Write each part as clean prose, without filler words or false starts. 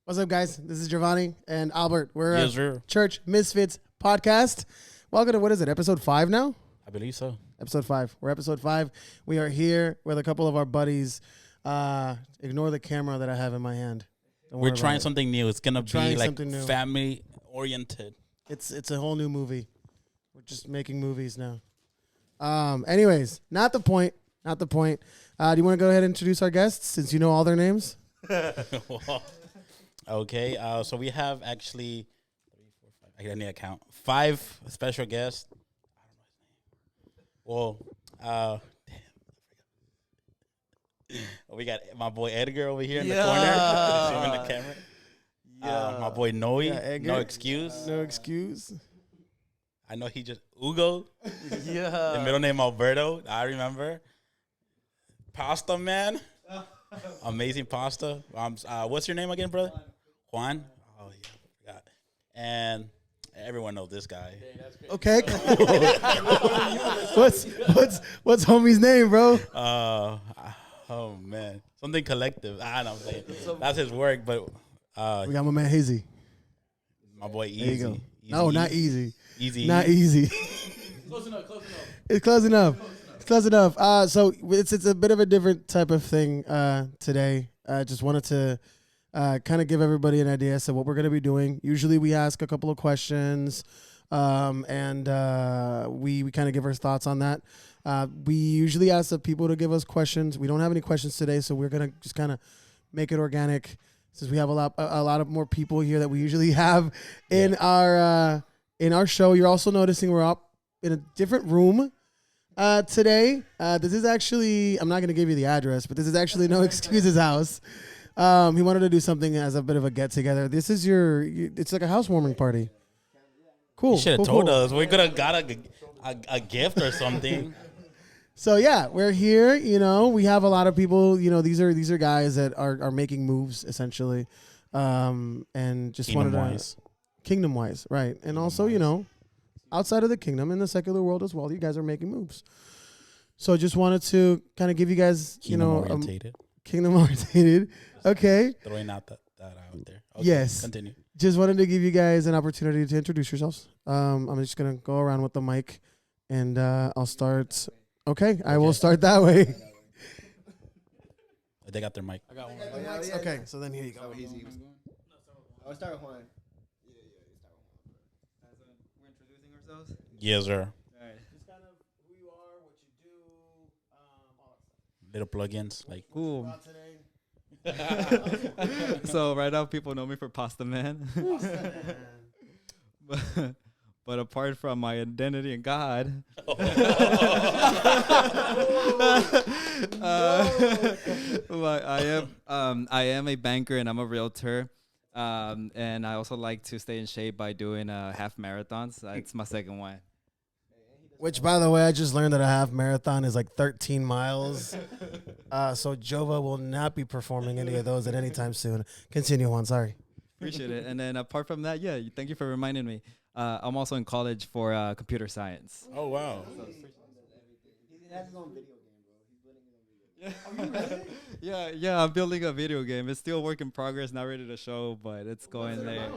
What's up, guys? This is Giovanni and Albert. We're Yes, sir. Church Misfits podcast. Welcome to, what is it, episode 5 now? I believe so. Episode 5. We're episode 5. We are here with a couple of our buddies. Ignore the camera that I have in my hand. We're trying something new. It's going to be like family-oriented. It's a whole new movie. We're just making movies now. Anyways, not the point. Not the point. Do you want to go ahead and introduce our guests since you know all their names? Okay. So we have actually 3, 4, 5. I need to count. 5 special guests. Well, we got my boy Edgar over here in the corner. See him in the camera. Yeah. My boy Noexcuse. Noexcuse. I know he just Ugo. Yeah. The middle name Alberto. I remember. Pasta man. Amazing pasta. What's your name again, brother? Juan. Oh yeah, forgot. And everyone knows this guy. Okay. what's homie's name, bro? Oh man, something collective. I don't know. What I'm saying. That's his work, but We got my man Hazy. my boy There you Easy. go. No, not easy. Easy. Not easy. Close enough. It's close enough. It's close enough. So it's a bit of a different type of thing today. I just wanted to kind of give everybody an idea of what we're going to be doing. Usually we ask a couple of questions and we kind of give our thoughts on that. We usually ask the people to give us questions. We don't have any questions today, so we're going to just kind of make it organic since we have a lot of more people here that we usually have in our show. You're also noticing we're up in a different room today. This is actually, I'm not going to give you the address, but this is actually Noexcuse's house. He wanted to do something as a bit of a get together. This is it's like a housewarming party. Cool. You should have told us. We could have got a gift or something. So yeah, we're here. You know, we have a lot of people. You know, these are guys that are making moves essentially, and just kingdom wise, right? And also, you know, outside of the kingdom in the secular world as well, you guys are making moves. So just wanted to kind of give you guys, kingdom orientated. Okay. Throwing out that out there. Okay, yes. Continue. Just wanted to give you guys an opportunity to introduce yourselves. I'm just gonna go around with the mic, and I'll start. Okay, I will start that way. They got their mic. I got one. Okay, so then here you go. Easy. I'll start with Juan. We're introducing ourselves. Yes, sir. All right. Just kind of who you are, what you do, all Little plugins like. Cool. that stuff. Today. So right now people know me for Pasta Man. But apart from my identity in God, but I am a banker and I'm a realtor. And I also like to stay in shape by doing half marathons. It's my second one. Which, by the way, I just learned that a half marathon is like 13 miles. So JOVA will not be performing any of those at any time soon. Continue on, sorry. Appreciate it. And then apart from that, yeah, thank you for reminding me. I'm also in college for computer science. Oh wow. He has his own video game, bro. He's building his own video game. Yeah, I'm building a video game. It's still a work in progress, not ready to show, but it's going there.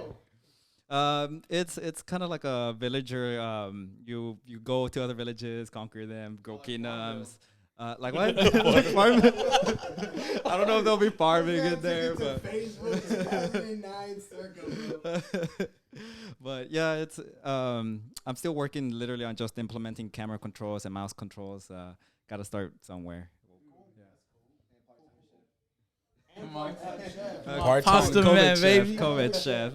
It's kind of like a villager. You go to other villages, conquer them, grow kingdoms. Like what? Farming? I don't know if they'll be farming in there, but. But yeah, it's I'm still working literally on just implementing camera controls and mouse controls. Got to start somewhere. Pasta man, baby. COVID chef.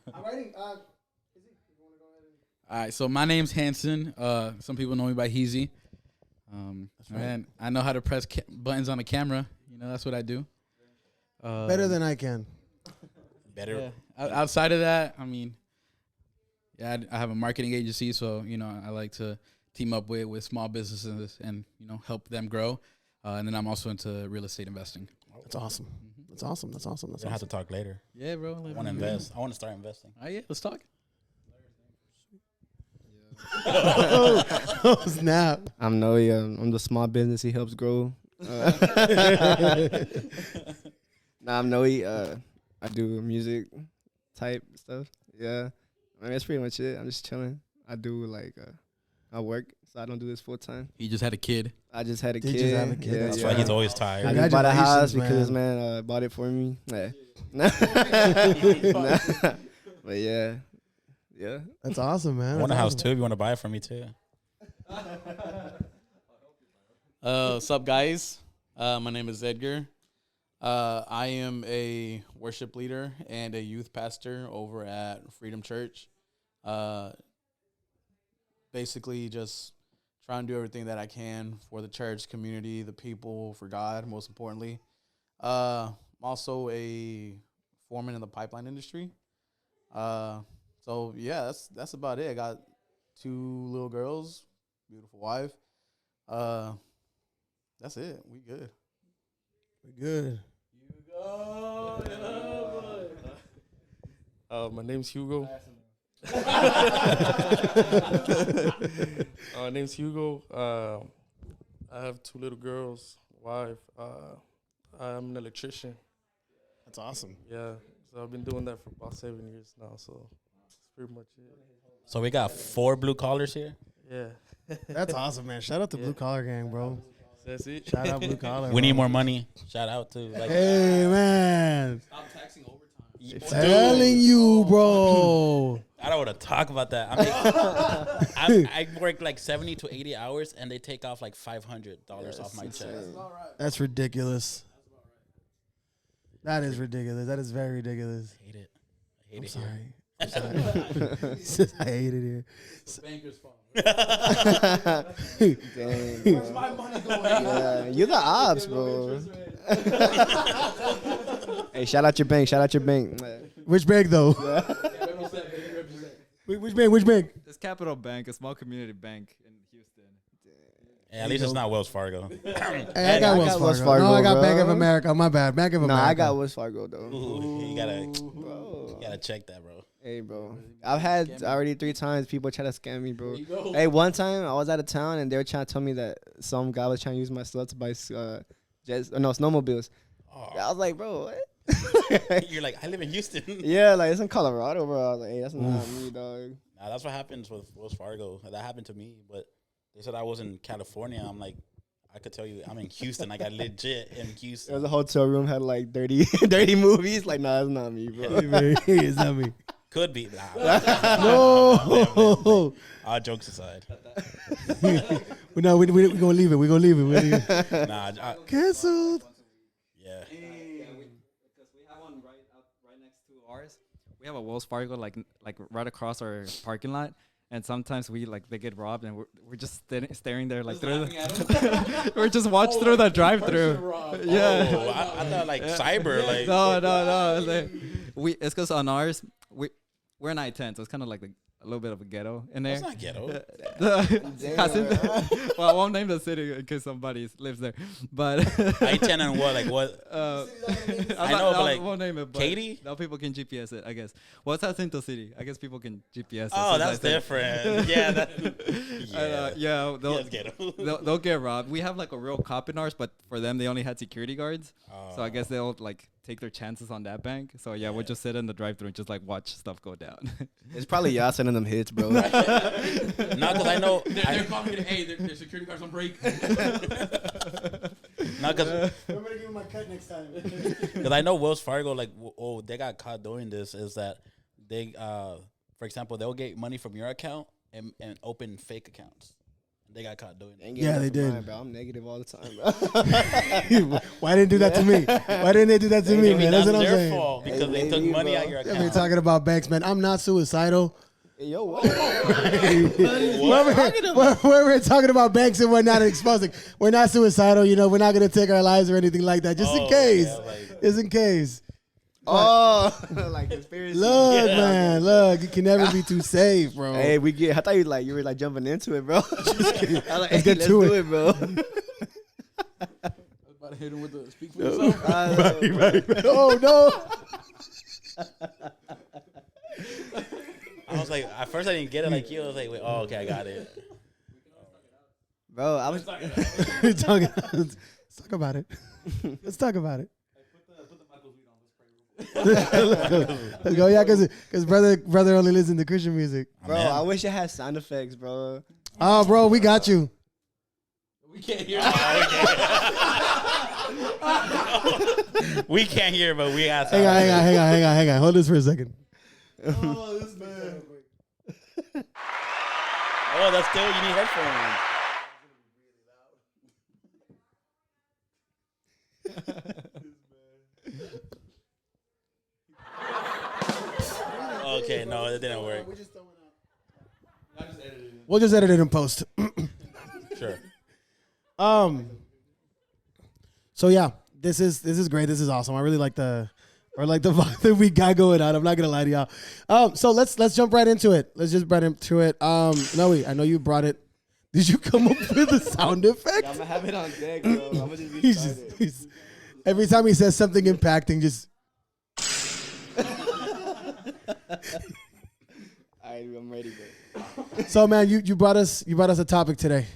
Alrighty. All right, so my name's Hanson. Some people know me by Heezy. Man, I know how to press buttons on a camera. You know, that's what I do. Better than I can. Better. Yeah. Outside of that, I mean, yeah, I have a marketing agency, so you know, I like to team up with small businesses and you know help them grow. And then I'm also into real estate investing. That's awesome. That's awesome. That's awesome. That's We'll have awesome. to talk later. Yeah, bro. I want to invest. I want to start investing. Oh yeah, let's talk. Oh, snap. I'm Noe. I'm the small business he helps grow. I'm Noe. I do music type stuff. Yeah, I mean that's pretty much it. I'm just chilling. I do like I work, so I don't do this full time. He just had a kid. I just had a Did kid. you have a kid? Yeah, That's yeah. why he's always I tired. just bought a house Congratulations, because this man. man bought it for me. Yeah. But yeah, yeah. That's awesome, man. I want a That's house awesome. too. If you want to buy it from me too. What's up, guys? My name is Edgar. I am a worship leader and a youth pastor over at Freedom Church. Basically, just trying to do everything that I can for the church community, the people, for God, most importantly. I'm also a foreman in the pipeline industry. So yeah, that's about it. I got 2 little girls, beautiful wife. That's it. We good. We good. My name's Hugo. My name's Hugo. I have 2 little girls, wife. I'm an electrician. That's awesome. Yeah, so I've been doing that for about 7 years now. So that's pretty much it. So we got 4 blue collars here. Yeah, That's awesome, man. Shout out to Blue Collar Gang, bro. that's it. Shout out Blue Collar. We need bro. more money. Shout out to like. Hey, man. Stop taxing overtime. Telling you, bro. I don't want to talk about that. I work like 70 to 80 hours, and they take off like $500 off my check. That's ridiculous. That is ridiculous. That is very ridiculous. I hate it. I hate I'm it sorry. here. I'm sorry. He says, I hate it here. Banker's fault. Dang, bro. My money going. Yeah, you're the ops, bro. Hey, shout out your bank. Shout out your bank. Which bank, though? Which bank? Which bank? It's Capital Bank, a small community bank in Houston. Hey, at least it's not Wells Fargo. Hey, I got Wells Wells Fargo. Fargo, No, I got bro. Bank of America. My bad. Bank of No, America. I got Wells Fargo though. Ooh, you gotta Bro. check that, bro. Hey, bro. I've had already 3 times people try to scam me, bro. Hey, one time I was out of town and they were trying to tell me that some guy was trying to use my stuff to buy snowmobiles. Oh, I was like, bro, what? you're like, I live in Houston. Yeah, like it's in Colorado, bro. I was like, hey, that's not me, dog. Nah, that's what happens with Wells Fargo. That happened to me, but they said I was in California. I'm like, I could tell you, I'm in Houston. I got legit in There Houston. was a hotel room had like 30 movies. Like, nah, that's not me, bro. It's not me. Could be. No. All jokes aside. No, we're going to leave it. We're going to leave it. We're gonna leave it. Nah, Canceled. yeah. Because we have one right next to ours. We have a Wells Fargo like right across our parking lot. And sometimes they get robbed, and we're just staring there like through we're just watching through the drive-through. Yeah. Oh, I thought like cyber. Like, No. It's because on ours we're in I-10, so it's kind of like a little bit of a ghetto in there. that's not ghetto. Well, I won't name the city in case somebody lives there, but I-10 and what? Like what? I won't name it. But Katy? now people can GPS it, I guess. Well, it's Jacinto City. I guess people can GPS it. Oh, since that's I said- different. Yeah, that. Yeah, That's ghetto. they'll get robbed. We have like a real cop in ours, but for them, they only had security guards. So I guess they'll like take their chances on that bank. So yeah, we'll just sit in the drive-thru and just like watch stuff go down. It's probably y'all sending them hits, bro. No, because I know. They're calling me, hey, their security guards on break. No, because I'm going to give him my cut next time. I know Wells Fargo. Like, they got caught doing this. Is that they, for example, they'll get money from your account and open fake accounts. They got caught doing it. Yeah, they did. Mine, bro. I'm negative all the time, bro. Why didn't do that to me? Why didn't they do that to me, Maybe man? that's That's what I'm their saying. fault because Hey, they took maybe, money bro. out your We're account. talking about banks, man. I'm not suicidal. Hey, yo, what? We're talking about banks and whatnot and exposing. We're not suicidal, you know. We're not going to take our lives or anything like that. Just in case. Yeah, like, Just in case. Oh, like conspiracy. Look, man. Look, you can never be too safe, bro. Hey, I thought you were like jumping into it, bro. I was like, Let's hey, get let's to do it. it, bro. About to hit him with the speak for yourself. Oh, no. I was like, at first I didn't get it like you. I was like, wait, okay, I got it. Bro, I was. Let's talk about it. Let's talk about it. Let's go. Yeah, because brother only listens to Christian music. Bro, I wish it had sound effects, bro. Oh, bro, we got you. We can't hear. We can't hear, but we got. Hang on. Hold this for a second. Oh, this man. Oh, that's still you need headphones. Okay, no, it didn't work. We'll just edit it in post. Sure. So yeah, this is great. This is awesome. I really like the vibe that we got going on. I'm not gonna lie to y'all. So let's jump right into it. Let's just right into it. Noe, I know you brought it. Did you come up with the sound effect? I'm gonna have it on deck, bro. I'm gonna just be started. Every time he says something impacting, just. Alright, I'm ready, bro. So man, you brought us a topic today.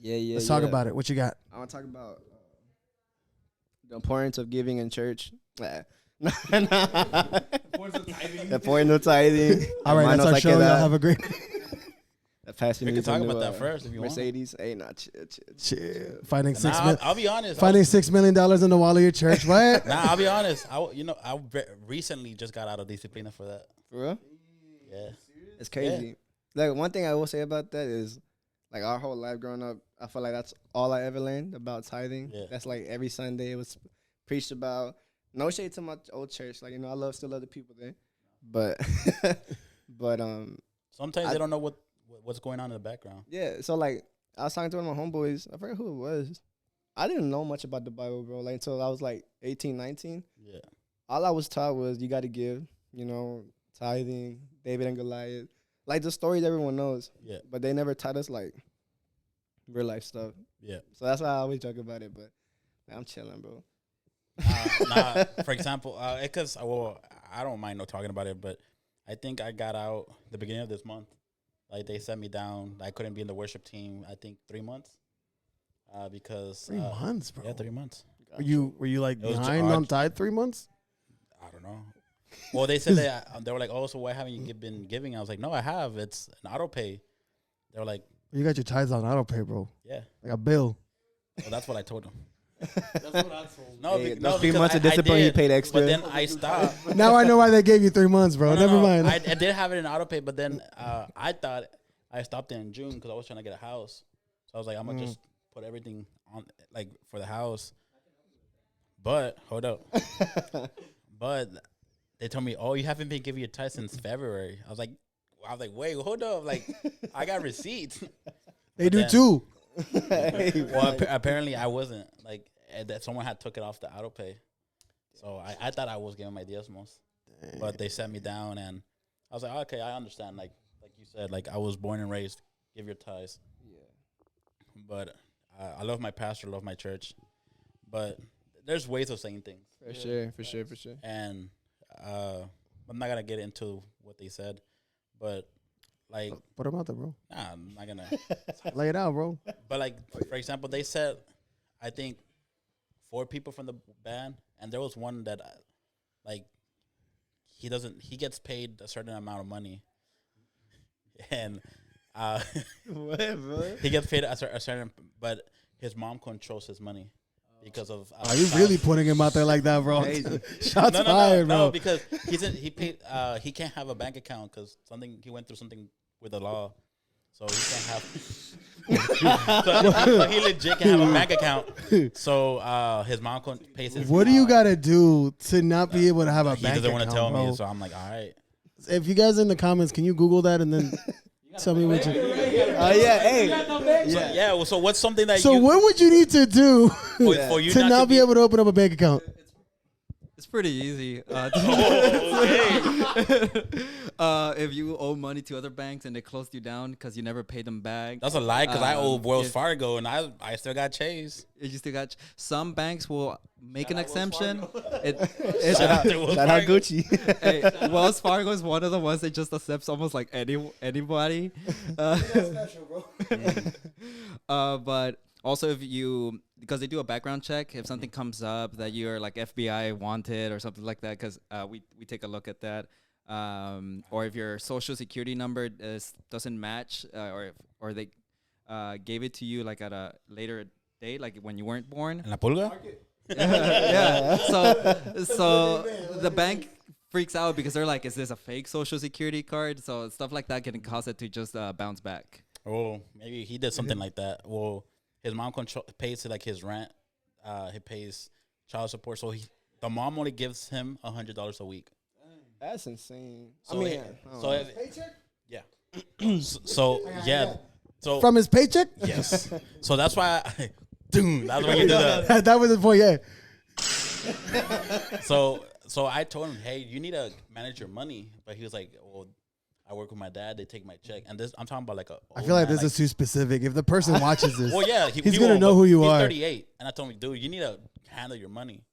Yeah. Let's talk about it. What you got? I want to talk about the importance of giving in church. The importance of tithing. All right, that's our show. Y'all have a great. The pastor We can needs talk a about new, that first if you Mercedes. Hey, chill. Finding I'll be honest. Finding $6 million in the wall of your church. What? I'll be honest. I recently just got out of disciplina for that. For real? Yeah. It's crazy. Like, one thing I will say about that is, like, our whole life growing up, I feel like that's all I ever learned about tithing. Yeah. That's like every Sunday it was preached about. No shade to my old church. Like, I still love the people there. But Sometimes they don't know what's going on in the background. yeah, so like I was talking to one of my homeboys. I forget who it was. I didn't know much about the Bible, bro. Like until I was like 18, 19. Yeah. All I was taught was you got to give, tithing, David and Goliath. Like the stories everyone knows. Yeah. But they never taught us like real life stuff. Yeah. So that's why I always joke about it. But man, I'm chilling, bro. For example, because I don't mind no talking about it, but I think I got out the beginning of this month. Like they set me down. I couldn't be in the worship team. I think 3 months. Because 3 months, bro. Yeah, 3 months. Were you like It was behind on tithe 3 months? I don't know. Well, they said that they were like, "Oh, so why haven't you been giving?" I was like, "No, I have. It's an auto pay." They were like, You got your tithes on auto pay, bro. "Yeah." Like a bill. Well, that's what I told them. That's what I told. No, Hey, no, those 3 because months of I discipline did, you paid extra. But then I stopped. Now I know why they gave you 3 months, bro. No, Never no. mind. I did have it in auto pay, but then I thought I stopped it in June because I was trying to get a house. So I was like, I'm gonna just put everything on like for the house. But hold up. But they told me, "Oh, you haven't been giving your tithe since February." I was like, wait, hold up. Like, I got receipts. They do too. Well, apparently I wasn't. Like, that someone had took it off the auto pay. So I thought I was giving my diezmos. But they set me down, and I was like, okay, I understand. Like you said, like I was born and raised, give your tithes. Yeah. But I love my pastor, love my church. But there's ways of saying things. For sure. And I'm not gonna get into what they said, but like, Put them out there, bro. nah, I'm not gonna. Lay it out, bro. But like, for example, they said, I think 4 people from the band, and there was one that, like, he gets paid a certain amount of money, and What, bro? he gets paid a certain, but his mom controls his money. Because of Are you really putting him out there like that, bro? Shots fired, bro. No, because he can't have a bank account because he went through something with the law, so he can't have. so he legit can have a bank account. So his mom pays his. What do you gotta do to not be able to have a bank account? He doesn't want to tell bro? me, so I'm like, all right. If you guys in the comments, can you Google that and then tell me what you? Yeah, hey. Yeah. Well, so what's something that So what would you need to do for you to not be able to open up a bank account? It's pretty easy. If you owe money to other banks and they closed you down because you never paid them back. That's a lie because I owe Wells Fargo and I still got chased. You still got some banks will make an exemption. Shout out Gucci. Hey, Wells Fargo is one of the ones that just accepts almost like anybody. But Also, if you, because they do a background check, if something comes up that you're like FBI wanted or something like that, because we take a look at that. Or if your social security number doesn't match, or they gave it to you like at a later date, like when you weren't born. En la pulga? Yeah. So the bank freaks out because they're like, is this a fake social security card? So stuff like that can cause it to just bounce back. Oh, maybe he did something like that. Well, his mom pays like his rent. He pays child support. So the mom only gives him $100 a week. That's insane. So I mean, yeah. So From his paycheck? yes. So that's why, dude. That's why you do that. That was the point. Yeah. So I told him, hey, you need to manage your money. But he was like, well, I work with my dad. They take my check. And this, I'm talking about like a. I feel like this is too specific. If the person watches this, Well, yeah, he's gonna know who you he's are. 38, and I told him, dude, you need to handle your money.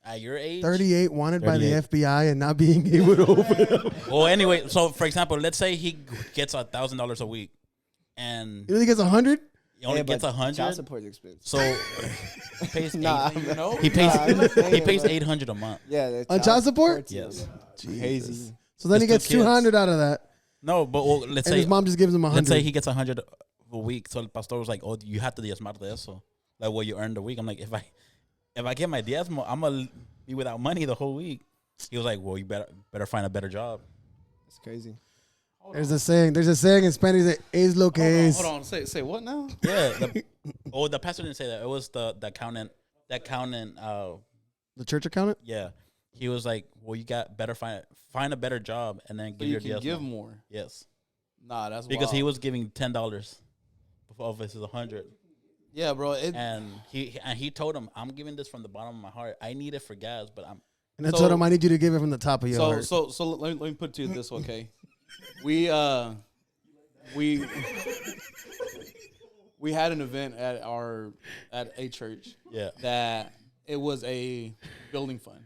At your age, 38 wanted by the 38. FBI and not being able to open it up. Well, anyway, so for example, let's say he gets $1,000 a week, and He only gets 100. he only yeah, gets but 100. Child support is expensive. So he pays Nah, eight, no. he pays I'm just saying, he pays bro. 800 a month. Yeah, the On child support? Yes. Crazy. So then he His gets two kids. 200 out of that, No, but well, let's and say his mom just gives him 100. let's say he gets 100 a week. So the pastor was like, "Oh, you have to diezmar de eso, like what you earned a week." I'm like, if I get my diezmo, I'm gonna be without money the whole week. He was like, "Well, you better find a better job." It's crazy. There's a saying in Spanish that es lo que es. Hold on. Say what now? Yeah. The pastor didn't say that. It was the accountant. The accountant. The church accountant? Yeah. He was like, "Well, you got better find a better job and then So give you your can diezmo." give more. Yes. Nah, that's Because wild. he was giving $10 of his 100. Yeah, bro. And he told him, "I'm giving this from the bottom of my heart. I need it for gas, but I'm." And I So- told him I need you to give it from the top of your heart. So let me put it to you this way, okay? we had an event at a church Yeah. that it was a building fund.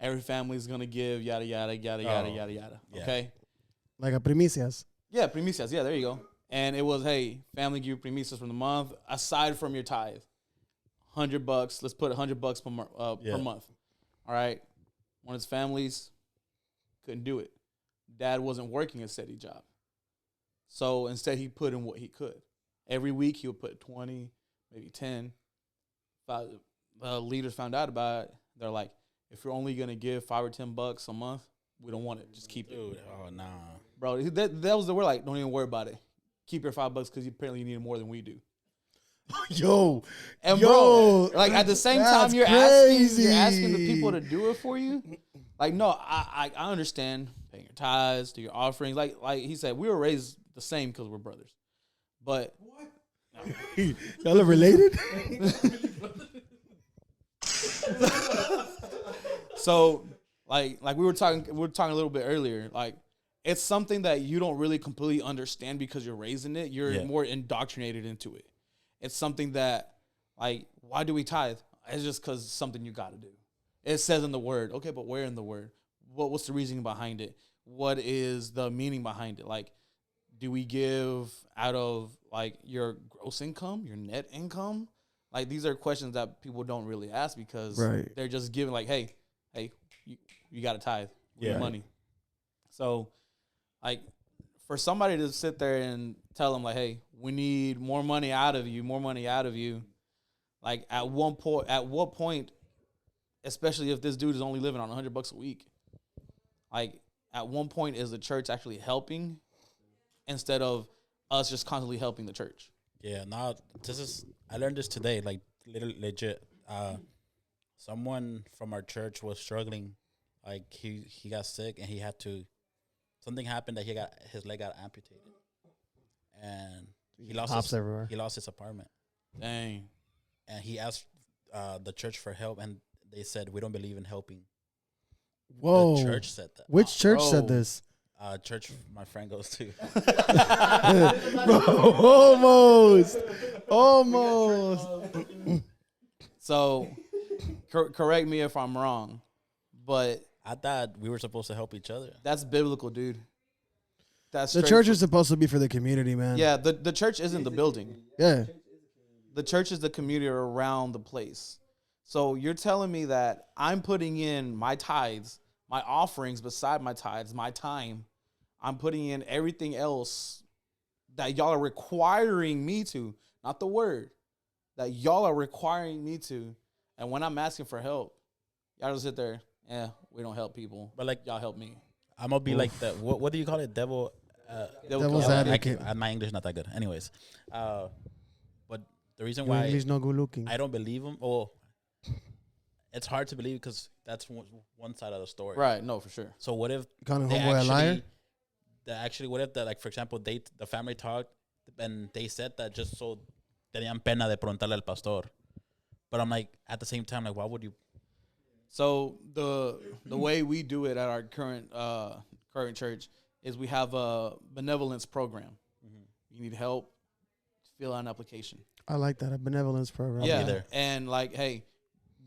Every family's gonna give yada yada yada yada yada yada. Yeah. Okay. Like a primicias. Yeah, primicias. Yeah, there you go. And it was, hey, family give you primicias from the month aside from your tithe. $100. Let's put $100 per month. All right. One of his families couldn't do it. Dad wasn't working a steady job, so instead he put in what he could. Every week he would put 20, maybe 10. The leaders found out about it. They're like, if you're only gonna give $5 or $10 a month, we don't want it. Just keep it. Dude, oh nah. Bro, that was the word. Like, don't even worry about it. Keep your $5 because apparently you need it more than we do. Yo. And Yo, bro, like at the same that's time, you're crazy. asking the people to do it for you. Like, no, I understand paying your tithes, do your offerings. Like he said, we were raised the same because we're brothers. But Y'all are related? so, like we were talking a little bit earlier. Like, it's something that you don't really completely understand because you're raised in it. You're more indoctrinated into it. It's something that, like, why do we tithe? It's just because it's something you got to do. It says in the word. Okay, but where in the word? What's the reasoning behind it? What is the meaning behind it? Like, do we give out of, like, your gross income, your net income? Like, these are questions that people don't really ask because they're just giving, like, hey, you got to tithe with your money. So, like, for somebody to sit there and tell them, like, hey, we need more money out of you, like, at what point, especially if this dude is only living on $100 a week, like, at one point is the church actually helping instead of us just constantly helping the church? Yeah, now I learned this today, like literally legit. Someone from our church was struggling, like he got sick and something happened that his leg got amputated, and he lost everywhere. He lost his apartment. Dang. And he asked the church for help, and they said, "We don't believe in helping." Whoa. The church said that. Which church said this? Church my friend goes to. Almost. So, correct me if I'm wrong, but I thought we were supposed to help each other. that's biblical, dude. That's The church is supposed to be for the community, man. Yeah, the church isn't the building. Yeah. the church is the community around the place. So you're telling me that I'm putting in my tithes, my offerings beside my tithes, my time. I'm putting in everything else that y'all are requiring me to, not the word, that y'all are requiring me to. And when I'm asking for help, y'all just sit there, we don't help people. But like, y'all help me. I'm gonna be like the what do you call it? Devil's advocate. My English not that good. Anyways, but the reason Your why English no good looking. I don't believe him, it's hard to believe because that's one side of the story. Right, no, for sure. So what if Calling they homeboy a liar? what if that, like, for example, the family talked and they said that just so tenían pena de preguntarle al pastor. But I'm like, at the same time, like, why would you? So the way we do it at our current church is we have a benevolence program. You need help, fill out an application. I like that, a benevolence program. Yeah, there. and like, hey,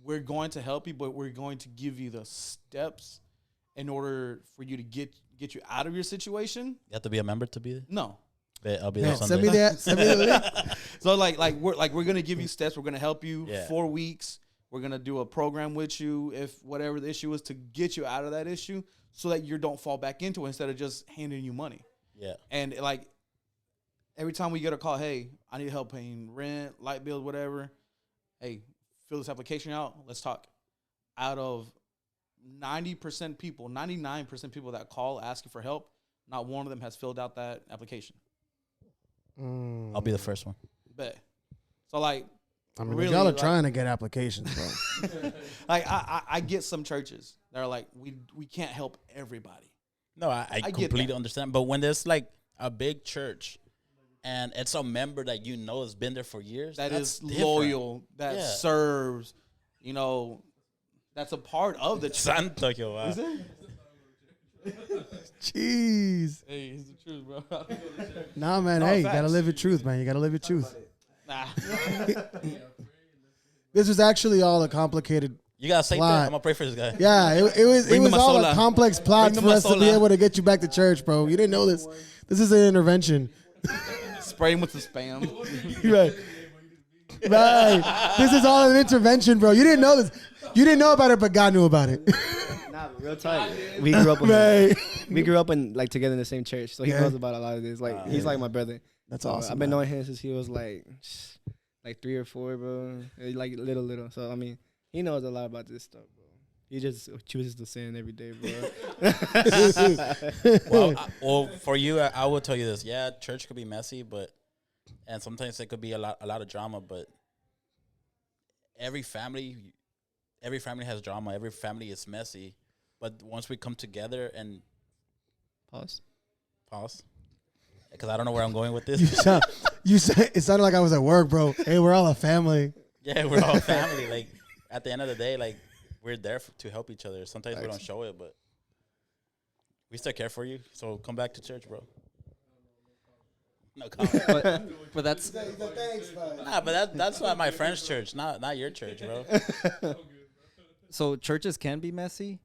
we're going to help you, but we're going to give you the steps in order for you to get you out of your situation. You have to be a member to be there? No. I'll be Yeah, there Sunday. send me that. Send me the link. So we're gonna give you steps. We're gonna help you Yeah. 4 weeks. We're gonna do a program with you if whatever the issue is to get you out of that issue, so that you don't fall back into it instead of just handing you money. Yeah. And like every time we get a call, hey, I need help paying rent, light bills, whatever. Hey, fill this application out. Let's talk. Out of 90% people, 99% people that call asking for help, not one of them has filled out that application. I'll be the first one. Bet. So like, I mean, really, y'all are like, trying to get applications, bro. like I get some churches that are like, we can't help everybody. No, I get completely that. understand. But when there's like a big church and it's a member that you know has been there for years, That that's is different. loyal, that Yeah. serves, that's a part of the church. Santo Jehová. Jeez. Hey, it's the truth, bro. Nah, man. No, Hey, you gotta facts. live your truth, man. You gotta live your truth. Nah. This was actually all a complicated. You gotta say that. Plot. I'm gonna pray for this guy. Yeah, it was Bring the all a masola. complex plot Bring for the us to be masola. able to get you back to church, bro. You didn't know this. This is an intervention. Spray him with the spam. Right. Right. This is all an intervention, bro. You didn't know this. You didn't know about it, but God knew about it. Nah, but real talk. We grew up. Right. We grew up in like together in the same church, so he Yeah. knows about a lot of this. Like he's like my brother. That's So, awesome. I've been man. knowing him since he was like 3 or 4, bro. Like little. So I mean, he knows a lot about this stuff, bro. He just chooses to sin every day, bro. Well, for you, I will tell you this. Yeah, church could be messy, and sometimes it could be a lot of drama. But every family has drama. Every family is messy. But once we come together and Pause. because I don't know where I'm going with this. You said it sounded like I was at work, bro. Hey, we're all a family. Yeah, we're all family. Like, at the end of the day, like, we're there to help each other. Sometimes we don't show it, but we still care for you. So come back to church, bro. No comment. But that's Nah, but that's not my friend's church, not your church, bro. so churches can be messy,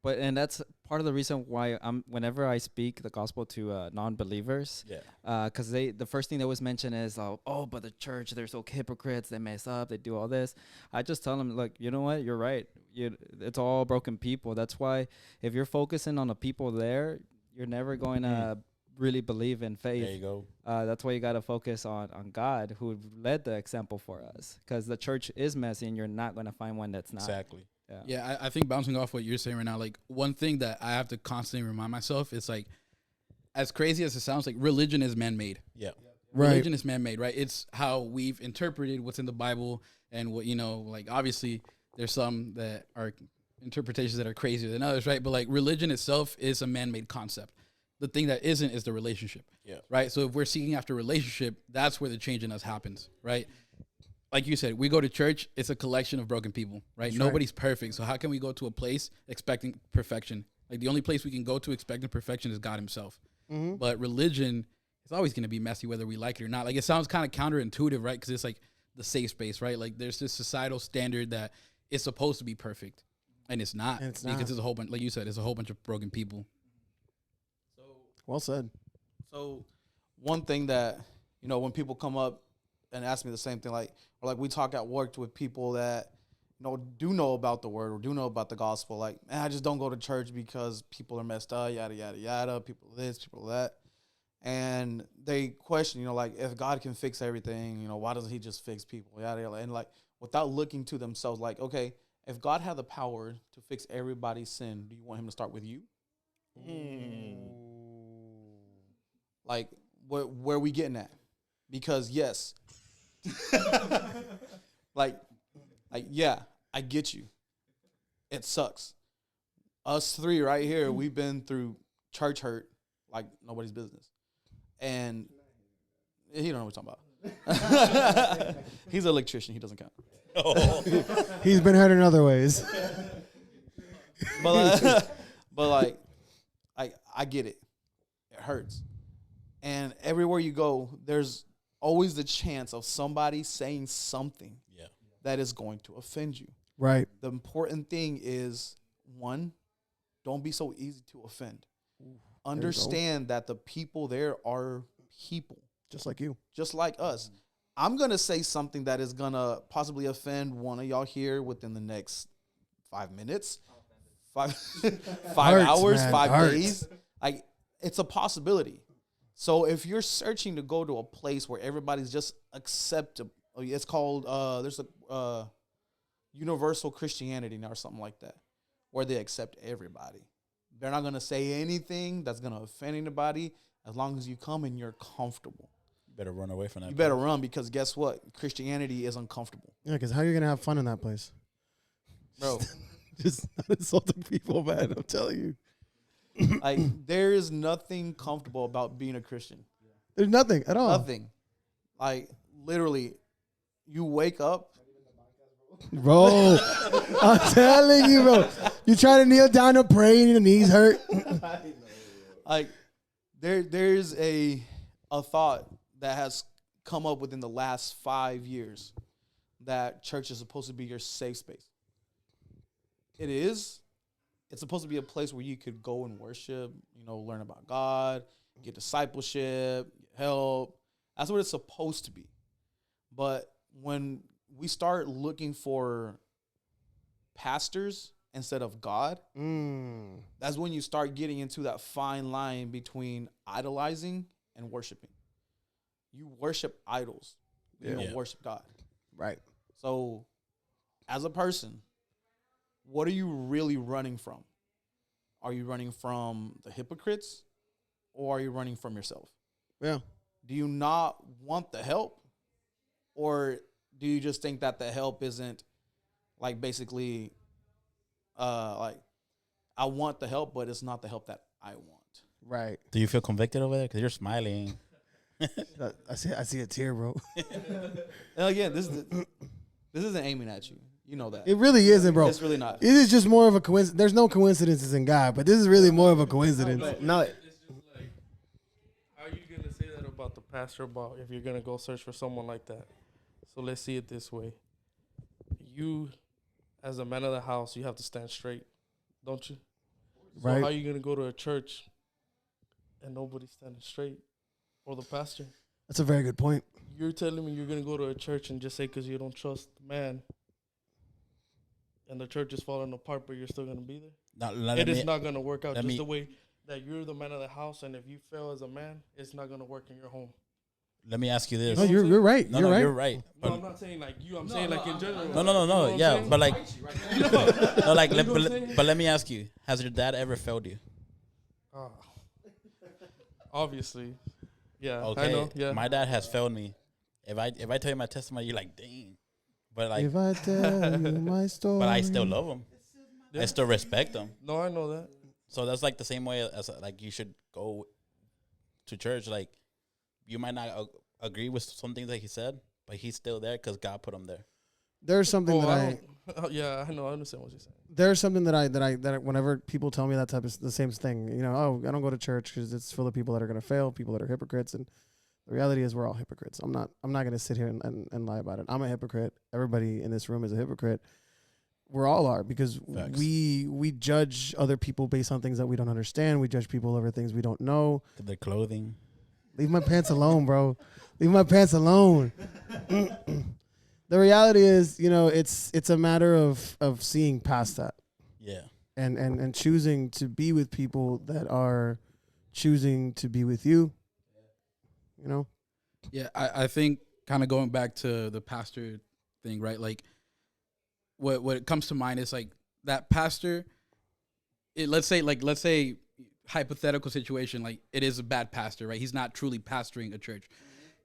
and that's part of the reason why whenever I speak the gospel to non-believers, because the first thing they always mention is but the church, they're so hypocrites, they mess up, they do all this. I just tell them, look, you know what, you're right, it's all broken people. That's why if you're focusing on the people there, you're never going to really believe in faith. There you go. That's why you got to focus on God, who led the example for us, because the church is messy and you're not going to find one that's not. Exactly. Yeah, I think bouncing off what you're saying right now, like one thing that I have to constantly remind myself is like, as crazy as it sounds, like religion is man-made. Yeah. Right. Religion is man-made, right? It's how we've interpreted what's in the Bible, and what, like obviously there's some that are interpretations that are crazier than others, right? But like religion itself is a man-made concept. The thing that isn't is the relationship. Yeah. Right. So if we're seeking after relationship, that's where the change in us happens, right? Like you said, we go to church, it's a collection of broken people, right? Nobody's perfect. So how can we go to a place expecting perfection? Like the only place we can go to expecting perfection is God himself. Mm-hmm. But religion is always going to be messy, whether we like it or not. Like it sounds kind of counterintuitive, right? Because it's like the safe space, right? Like there's this societal standard that it's supposed to be perfect, and it's not. And it's because not. there's a whole bunch, like you said, there's a whole bunch of broken people. Well said. So one thing that, when people come up and ask me the same thing. Like, or like we talk at work with people that do know about the word or do know about the gospel. Like, man, I just don't go to church because people are messed up, yada yada yada. People this, people that, and they question, like, if God can fix everything, why doesn't He just fix people, yada yada, and like without looking to themselves, like, okay, if God had the power to fix everybody's sin, do you want Him to start with you? Like, where are we getting at? Because yes, like, yeah, I get you. It sucks. Us three right here, we've been through church hurt like nobody's business. And he don't know what we're talking about. He's an electrician. He doesn't count. Oh. He's been hurt in other ways. But like, I get it. It hurts. And everywhere you go, there's always the chance of somebody saying something that is going to offend you. Right. The important thing is, one, don't be so easy to offend. Understand that the people there are people. Just like you. Just like us. I'm going to say something that is going to possibly offend one of y'all here within the next 5 minutes, 5 hours, man. 5 days. Like, it's a possibility. So if you're searching to go to a place where everybody's just acceptable, it's called, there's a universal Christianity now or something like that, where they accept everybody. They're not going to say anything that's going to offend anybody as long as you come and you're comfortable. You better run away from that. You better run, because guess what? Christianity is uncomfortable. Yeah, because how are you going to have fun in that place? Bro. Just not insulting people, man. I'm telling you. Like, there is nothing comfortable about being a Christian. There's nothing at all. Nothing. Like, literally, you wake up. Bro, I'm telling you, bro. You try to kneel down to pray and your knees hurt. Like, there's a thought that has come up within the last 5 years that church is supposed to be your safe space. It is. It's supposed to be a place where you could go and worship, learn about God, get discipleship, help. That's what it's supposed to be. But when we start looking for pastors instead of God, that's when you start getting into that fine line between idolizing and worshiping. You worship idols. You don't worship God. Right. So, as a person, what are you really running from? Are you running from the hypocrites, or are you running from yourself? Yeah. Do you not want the help, or do you just think that the help isn't, like, basically, like, I want the help, but it's not the help that I want? Right. Do you feel convicted over there? Because you're smiling. I see a tear, bro. And again, this isn't aiming at you. You know that. It really isn't, bro. It's really not. It is just more of a coincidence. There's no coincidences in God, but this is really more of a coincidence. No, It's just like, how are you gonna say that about the pastor about if you're gonna go search for someone like that? So let's see it this way. You, as a man of the house, you have to stand straight, don't you? So Right. how are you gonna go to a church and nobody's standing straight, or the pastor? That's a very good point. You're telling me you're gonna go to a church and just say because you don't trust the man, and the church is falling apart, but you're still gonna be there? It is not gonna work out just the way that you're the man of the house, and if you fail as a man, it's not gonna work in your home. Let me ask you this. No, you're right. No, you're right. right. No, I'm not saying like you. I'm saying like in general. No. You know what I'm Yeah, saying? but like, no, like, You know what I'm saying? but let me ask you: has your dad ever failed you? Obviously, yeah. Okay, I know. Yeah. my dad has failed me. If I tell you my testimony, you're like, dang. But like, If I tell you my story. but I still love him. Yeah. I still respect him. No, I know that. So that's like the same way as like you should go to church. Like, you might not agree with some things that he said, but he's still there because God put him there. There's something Yeah, I know. I understand what you're saying. there's something that I whenever people tell me that type of the same thing, oh, I don't go to church because it's full of people that are gonna fail, people that are hypocrites, and the reality is we're all hypocrites. I'm not gonna sit here and lie about it. I'm a hypocrite. Everybody in this room is a hypocrite. We all are, because Facts. we judge other people based on things that we don't understand. We judge people over things we don't know. Their clothing. Leave my pants alone, bro. Leave my pants alone. The reality is, it's a matter of seeing past that. Yeah. And choosing to be with people that are choosing to be with you. Yeah, I think kind of going back to the pastor thing, right? Like what comes to mind is like that pastor. Let's say hypothetical situation, like it is a bad pastor, right? He's not truly pastoring a church.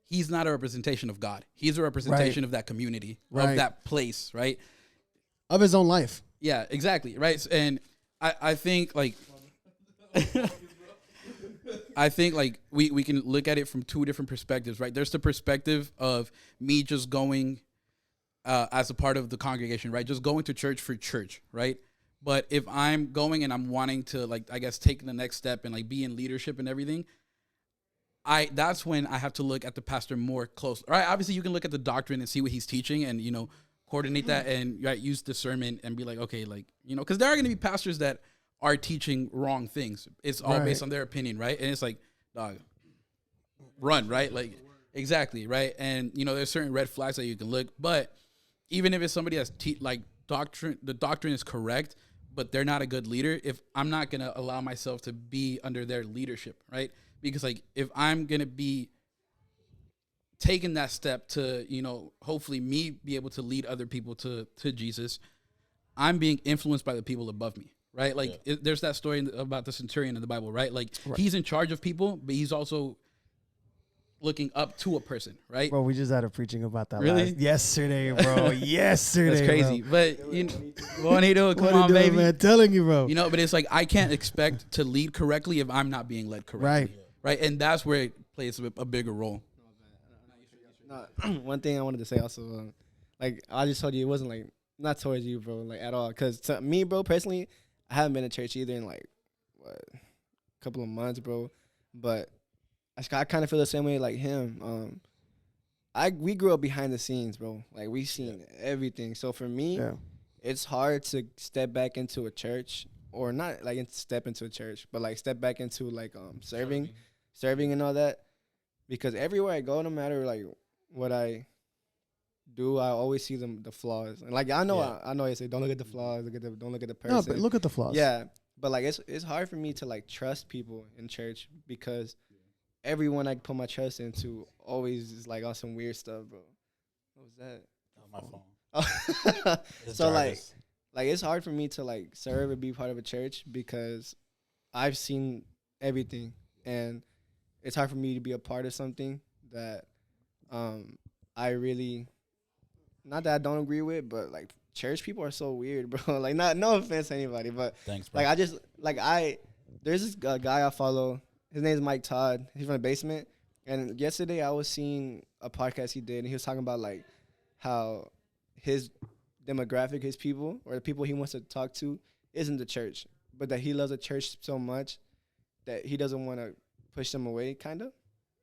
He's not a representation of God. He's a representation of that community, of that place, right? Of his own life. Yeah, exactly, right? And I think like we can look at it from two different perspectives, right? There's the perspective of me just going as a part of the congregation, right? Just going to church for church, right? But if I'm going and I'm wanting to, like, I guess, take the next step and like be in leadership and everything, that's when I have to look at the pastor more close. Right? Obviously, you can look at the doctrine and see what he's teaching, and coordinate that and use discernment and be like, okay, like because there are going to be pastors that are teaching wrong things. It's all based on their opinion, right? And it's like, dog, run, right? Like, exactly, right? And there's certain red flags that you can look, but even if it's somebody that's doctrine, the doctrine is correct, but they're not a good leader, if I'm not going to allow myself to be under their leadership, right? Because like if I'm going to be taking that step to, hopefully me be able to lead other people to Jesus, I'm being influenced by the people above me, right? Like there's that story about the centurion in the Bible, right? Like he's in charge of people, but he's also looking up to a person, right? Bro, we just had a preaching about that yesterday, bro. Yesterday. That's crazy. Bro. But Juanito, come on, baby. Man, telling you, bro. But it's like I can't expect to lead correctly if I'm not being led correctly. Right. And that's where it plays a bigger role. One thing I wanted to say also, like I just told you, it wasn't like not towards you, bro, like at all. Because to me, bro, personally, I haven't been to church either in like a couple of months, bro. But I kind of feel the same way like him. We grew up behind the scenes, bro. Like we seen everything. So for me, it's hard to step back into a church, or not like step into a church, but like step back into like serving and all that. Because everywhere I go, no matter like what I do, I always see the flaws. And like I know I say don't look at the flaws, don't look at the person. No, but look at the flaws. Yeah, but like it's hard for me to like trust people in church because everyone I put my trust into always is like on some weird stuff, bro. What was that? My phone. So like it's hard for me to like serve and be part of a church because I've seen everything, and it's hard for me to be a part of something that I really, not that I don't agree with, but like church people are so weird, bro. Like no offense to anybody, but thanks, bro. Like I just there's this guy I follow. His name is Mike Todd. He's from the basement. And yesterday I was seeing a podcast he did, and he was talking about like how his demographic, his people, or the people he wants to talk to, isn't the church, but that he loves the church so much that he doesn't want to push them away, kind of.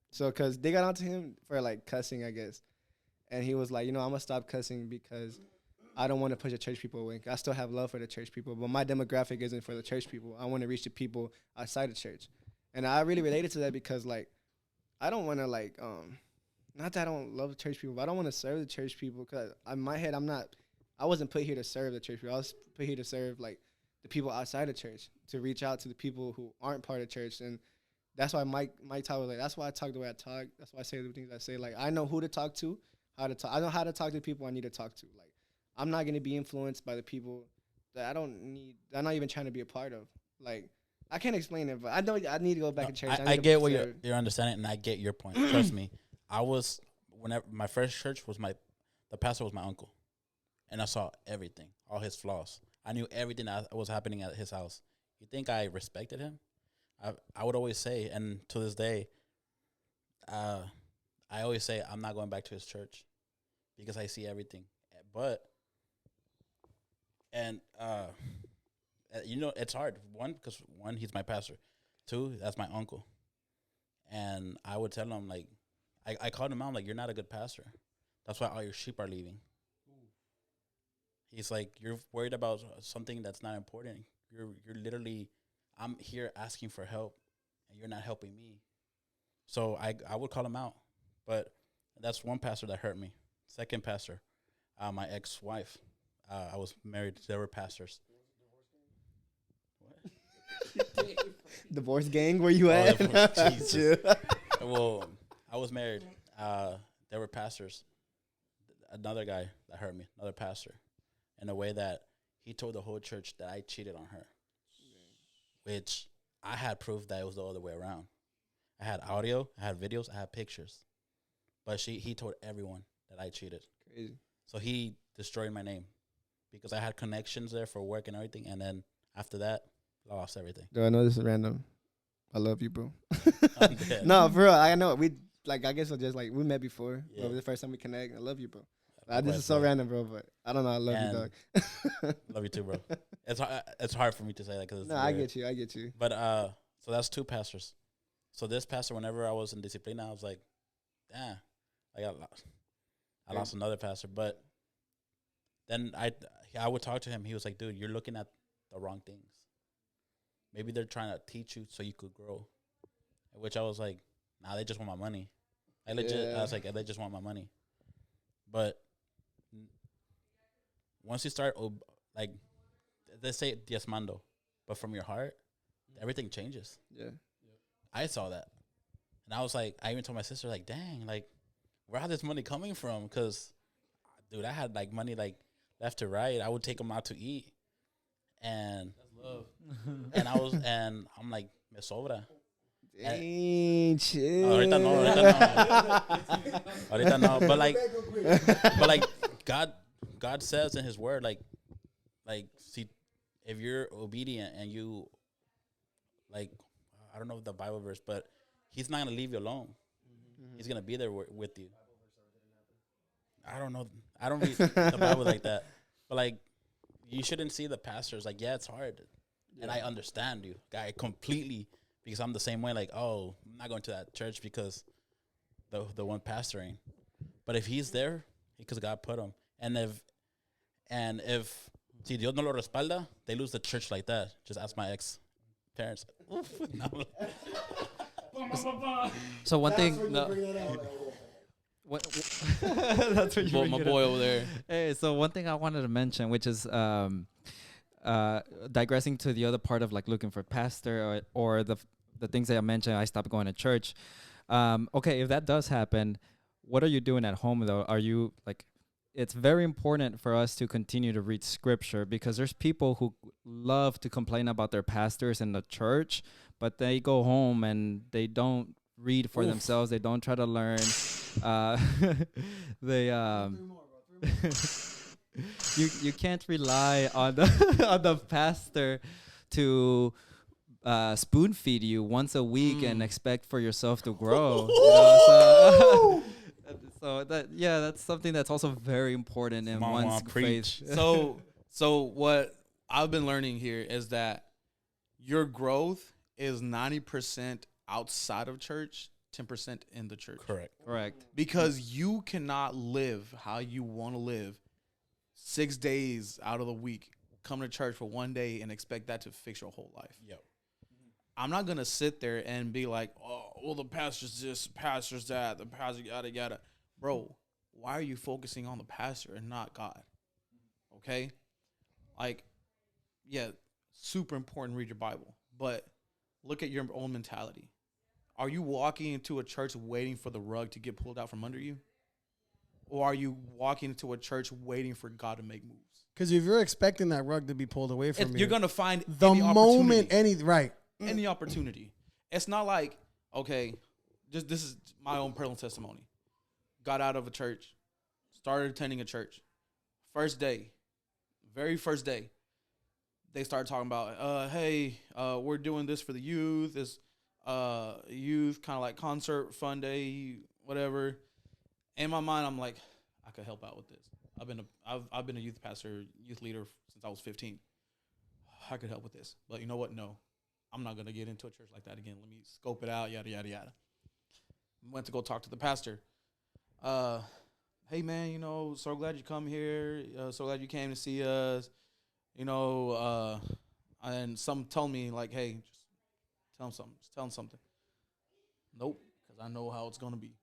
So, because they got onto him for like cussing, I guess. And he was like, I'm going to stop cussing because I don't want to push the church people away. I still have love for the church people, but my demographic isn't for the church people. I want to reach the people outside the church. And I really related to that because, like, I don't want to, like, not that I don't love the church people, but I don't want to serve the church people because in my head, I wasn't put here to serve the church people. I was put here to serve, like, the people outside the church, to reach out to the people who aren't part of the church. And that's why Mike talk was like, that's why I talk the way I talk. That's why I say the things I say. Like, I know who to talk to, how to talk. I know how to talk to the people I need to talk to. Like, I'm not going to be influenced by the people that I'm not even trying to be a part of. Like, I can't explain it, but I know I need to go back to church. I get what you're understanding, and I get your point. Trust me. Whenever my first church was the pastor was my uncle, and I saw everything, all his flaws. I knew everything that was happening at his house. You think I respected him? I would always say, and to this day, I always say I'm not going back to his church because I see everything. But it's hard. Because one, he's my pastor. Two, that's my uncle. And I would tell him, like, I called him out, like, you're not a good pastor. That's why all your sheep are leaving. He's like, you're worried about something that's not important. You're literally, I'm here asking for help, and you're not helping me. So I would call him out. But That's one pastor that hurt me. Second pastor, my ex-wife. I was married. They were pastors. Divorce gang, where you at? Jesus. Well, I was married. They were pastors. Another guy that hurt me, another pastor, in a way that he told the whole church that I cheated on her, which I had proof that it was the other way around. I had audio, I had videos, I had pictures, but he told everyone that I cheated. Crazy. So he destroyed my name because I had connections there for work and everything, and then after that, I lost everything. Dude, I know this is random. I love you, bro. I'm dead. No, for real. I know I guess we just we met before. Yeah. But it was the first time we connect. I love you, bro. This Likewise, is so bro. random, bro. But I don't know. I love you, dog. Love you too, bro. It's hard for me to say that because No, I get you. But so that's two pastors. So this pastor, whenever I was in disciplina, I was like, damn, I lost another pastor. But then I would talk to him. He was like, dude, you're looking at the wrong things. Maybe they're trying to teach you so you could grow. Which I was like, nah, they just want my money. I was like, they just want my money. But once you start, like, they say diezmando, but from your heart, everything changes. Yeah. I saw that. And I was like, I even told my sister, like, dang, like, where all this money coming from? Because, dude, I had, like, money, like, left to right. I would take them out to eat. And that's love. and I'm like, me sobra. Dang, chill. Ahorita no. But like, God says in His Word, like, see, if you're obedient and you, like, I don't know the Bible verse, but He's not gonna leave you alone. Mm-hmm. He's gonna be there with you. I don't know. I don't read the Bible like that, but like, you shouldn't see the pastors like, yeah, it's hard, and I understand you, guy, completely. Because I'm the same way, like, oh, I'm not going to that church because the one pastoring. But if he's there, because God put him. And if si Dios no lo respalda, they lose the church like that. Just ask my ex-parents. So one thing, that's what you my boy over there. Hey, so one thing I wanted to mention, which is digressing to the other part of like looking for pastor or the things that I mentioned, I stopped going to church. Okay, if that does happen, what are you doing at home though? Are you like, it's very important for us to continue to read scripture because there's people who love to complain about their pastors in the church, but they go home and they don't read for themselves. They don't try to learn. You can't rely on the pastor to spoon feed you once a week and expect for yourself to grow. So that's something that's also very important in one's faith. So what I've been learning here is that your growth is 90% outside of church, 10% in the church. Correct. Because you cannot live how you want to live 6 days out of the week, come to church for one day and expect that to fix your whole life. Yep. I'm not going to sit there and be like, oh, well, the pastor's this, pastor's that, the pastor yada, yada. Bro, why are you focusing on the pastor and not God? Okay? Like, yeah, super important, read your Bible. But look at your own mentality. Are you walking into a church waiting for the rug to get pulled out from under you? Or are you walking into a church waiting for God to make moves? Because if you're expecting that rug to be pulled away from you, You're going to find the any moment any opportunity. It's not like, okay, just this is my own personal testimony. Got out of a church, started attending a church. Very first day, they started talking about, hey, we're doing this for the youth. This youth kind of like concert fun day, whatever. In my mind, I'm like, I could help out with this. I've been a youth pastor, youth leader since I was 15. I could help with this. But you know what? No, I'm not going to get into a church like that again. Let me scope it out, yada, yada, yada. Went to go talk to the pastor. Hey, man, so glad you come here. So glad you came to see us. And some told me, like, hey, just tell him something. Just tell him something. Nope, because I know how it's going to be.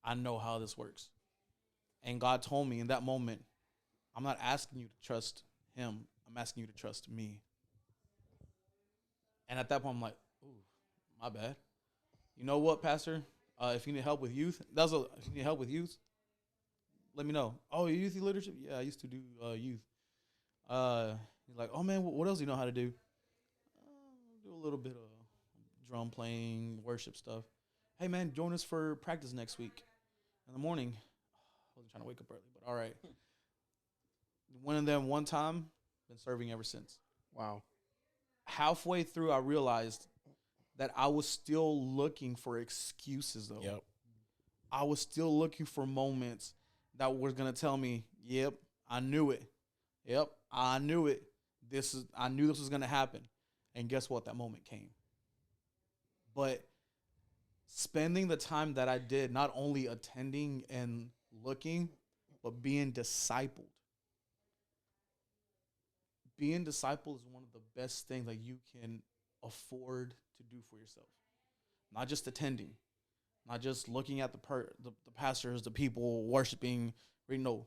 I know how this works. And God told me in that moment, I'm not asking you to trust him. I'm asking you to trust me. And at that point, I'm like, ooh, my bad. You know what, Pastor? If you need help with youth, if you need help with youth, let me know. Oh, youth leadership? Yeah, I used to do youth. He's like, oh man, what else do you know how to do? Do a little bit of drum playing, worship stuff. Hey man, join us for practice next week in the morning. I wasn't trying to wake up early, but all right. One of them one time, been serving ever since. Wow. Halfway through, I realized that I was still looking for excuses, though. Yep. I was still looking for moments that were going to tell me, yep, I knew it. Yep, I knew it. I knew this was going to happen. And guess what? That moment came. But spending the time that I did, not only attending and looking, but being discipled. Being discipled is one of the best things that you can afford to do for yourself. Not just attending, not just looking at the pastors, the people worshiping. No,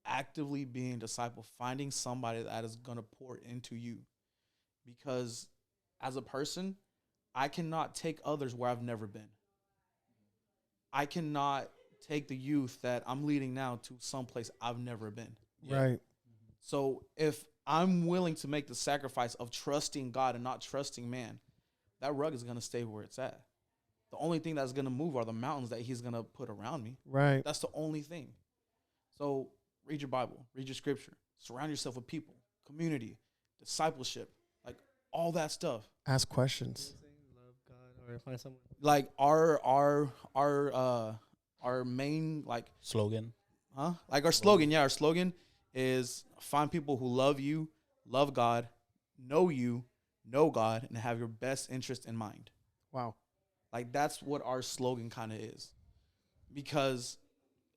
actively being disciple, finding somebody that is going to pour into you. Because as a person, I cannot take others where I've never been. I cannot take the youth that I'm leading now to someplace I've never been. Right. So if I'm willing to make the sacrifice of trusting God and not trusting man, that rug is going to stay where it's at. The only thing that's going to move are the mountains that he's going to put around me. Right. That's the only thing. So read your Bible, read your scripture, surround yourself with people, community, discipleship, like all that stuff. Ask questions. Love God or find someone. Like our main Slogan. Like our slogan, our slogan is find people who love you, love God, know you, know God, and have your best interest in mind. Wow. Like that's what our slogan kind of is. Because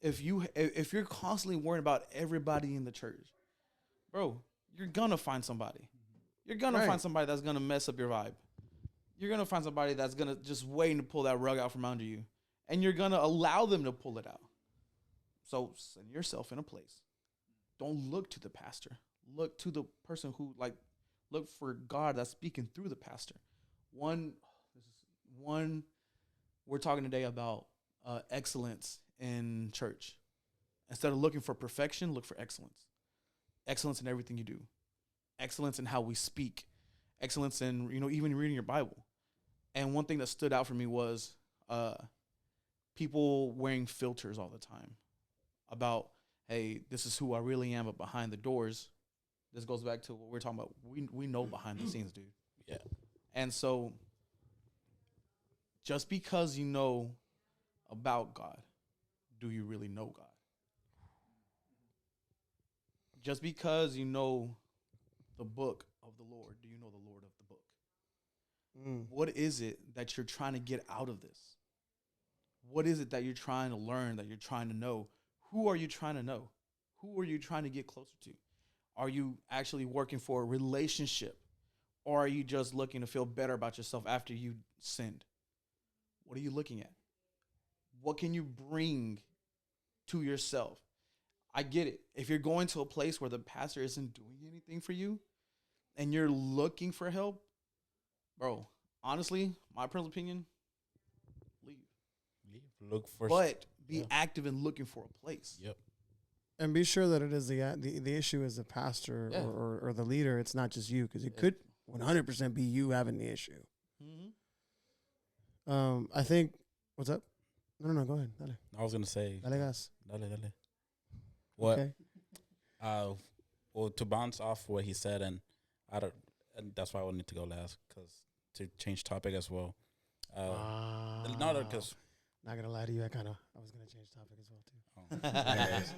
if you're constantly worrying about everybody in the church, bro, you're gonna find somebody. You're gonna find somebody that's gonna mess up your vibe. You're gonna find somebody that's gonna just waiting to pull that rug out from under you. And you're gonna allow them to pull it out. So send yourself in a place. Don't look to the pastor. Look to the person who look for God that's speaking through the pastor. One, we're talking today about excellence in church. Instead of looking for perfection, look for excellence. Excellence in everything you do. Excellence in how we speak. Excellence in, even reading your Bible. And one thing that stood out for me was people wearing filters all the time about, hey, this is who I really am, but behind the doors, this goes back to what we're talking about. We know behind the scenes, dude. Yeah. And so just because you know about God, do you really know God? Just because you know the book of the Lord, do you know the Lord of the book? What is it that you're trying to get out of this? What is it that you're trying to learn, that you're trying to know? Who are you trying to know? Who are you trying to get closer to? Are you actually working for a relationship? Or are you just looking to feel better about yourself after you sinned? What are you looking at? What can you bring to yourself? I get it. If you're going to a place where the pastor isn't doing anything for you and you're looking for help, bro, honestly, my personal opinion, leave. Look for. But be active in looking for a place. Yep. And be sure that it is the issue is the pastor or the leader. It's not just you, because it could 100% be you having the issue. Mm-hmm. I think. What's up? No, go ahead. Dale. I was gonna say. Dale gas. Dale. What? Okay. Well, to bounce off what he said, and that's why I wanted to go last, because to change topic as well. No, because not gonna lie to you, I was gonna change topic as well too. Anyways,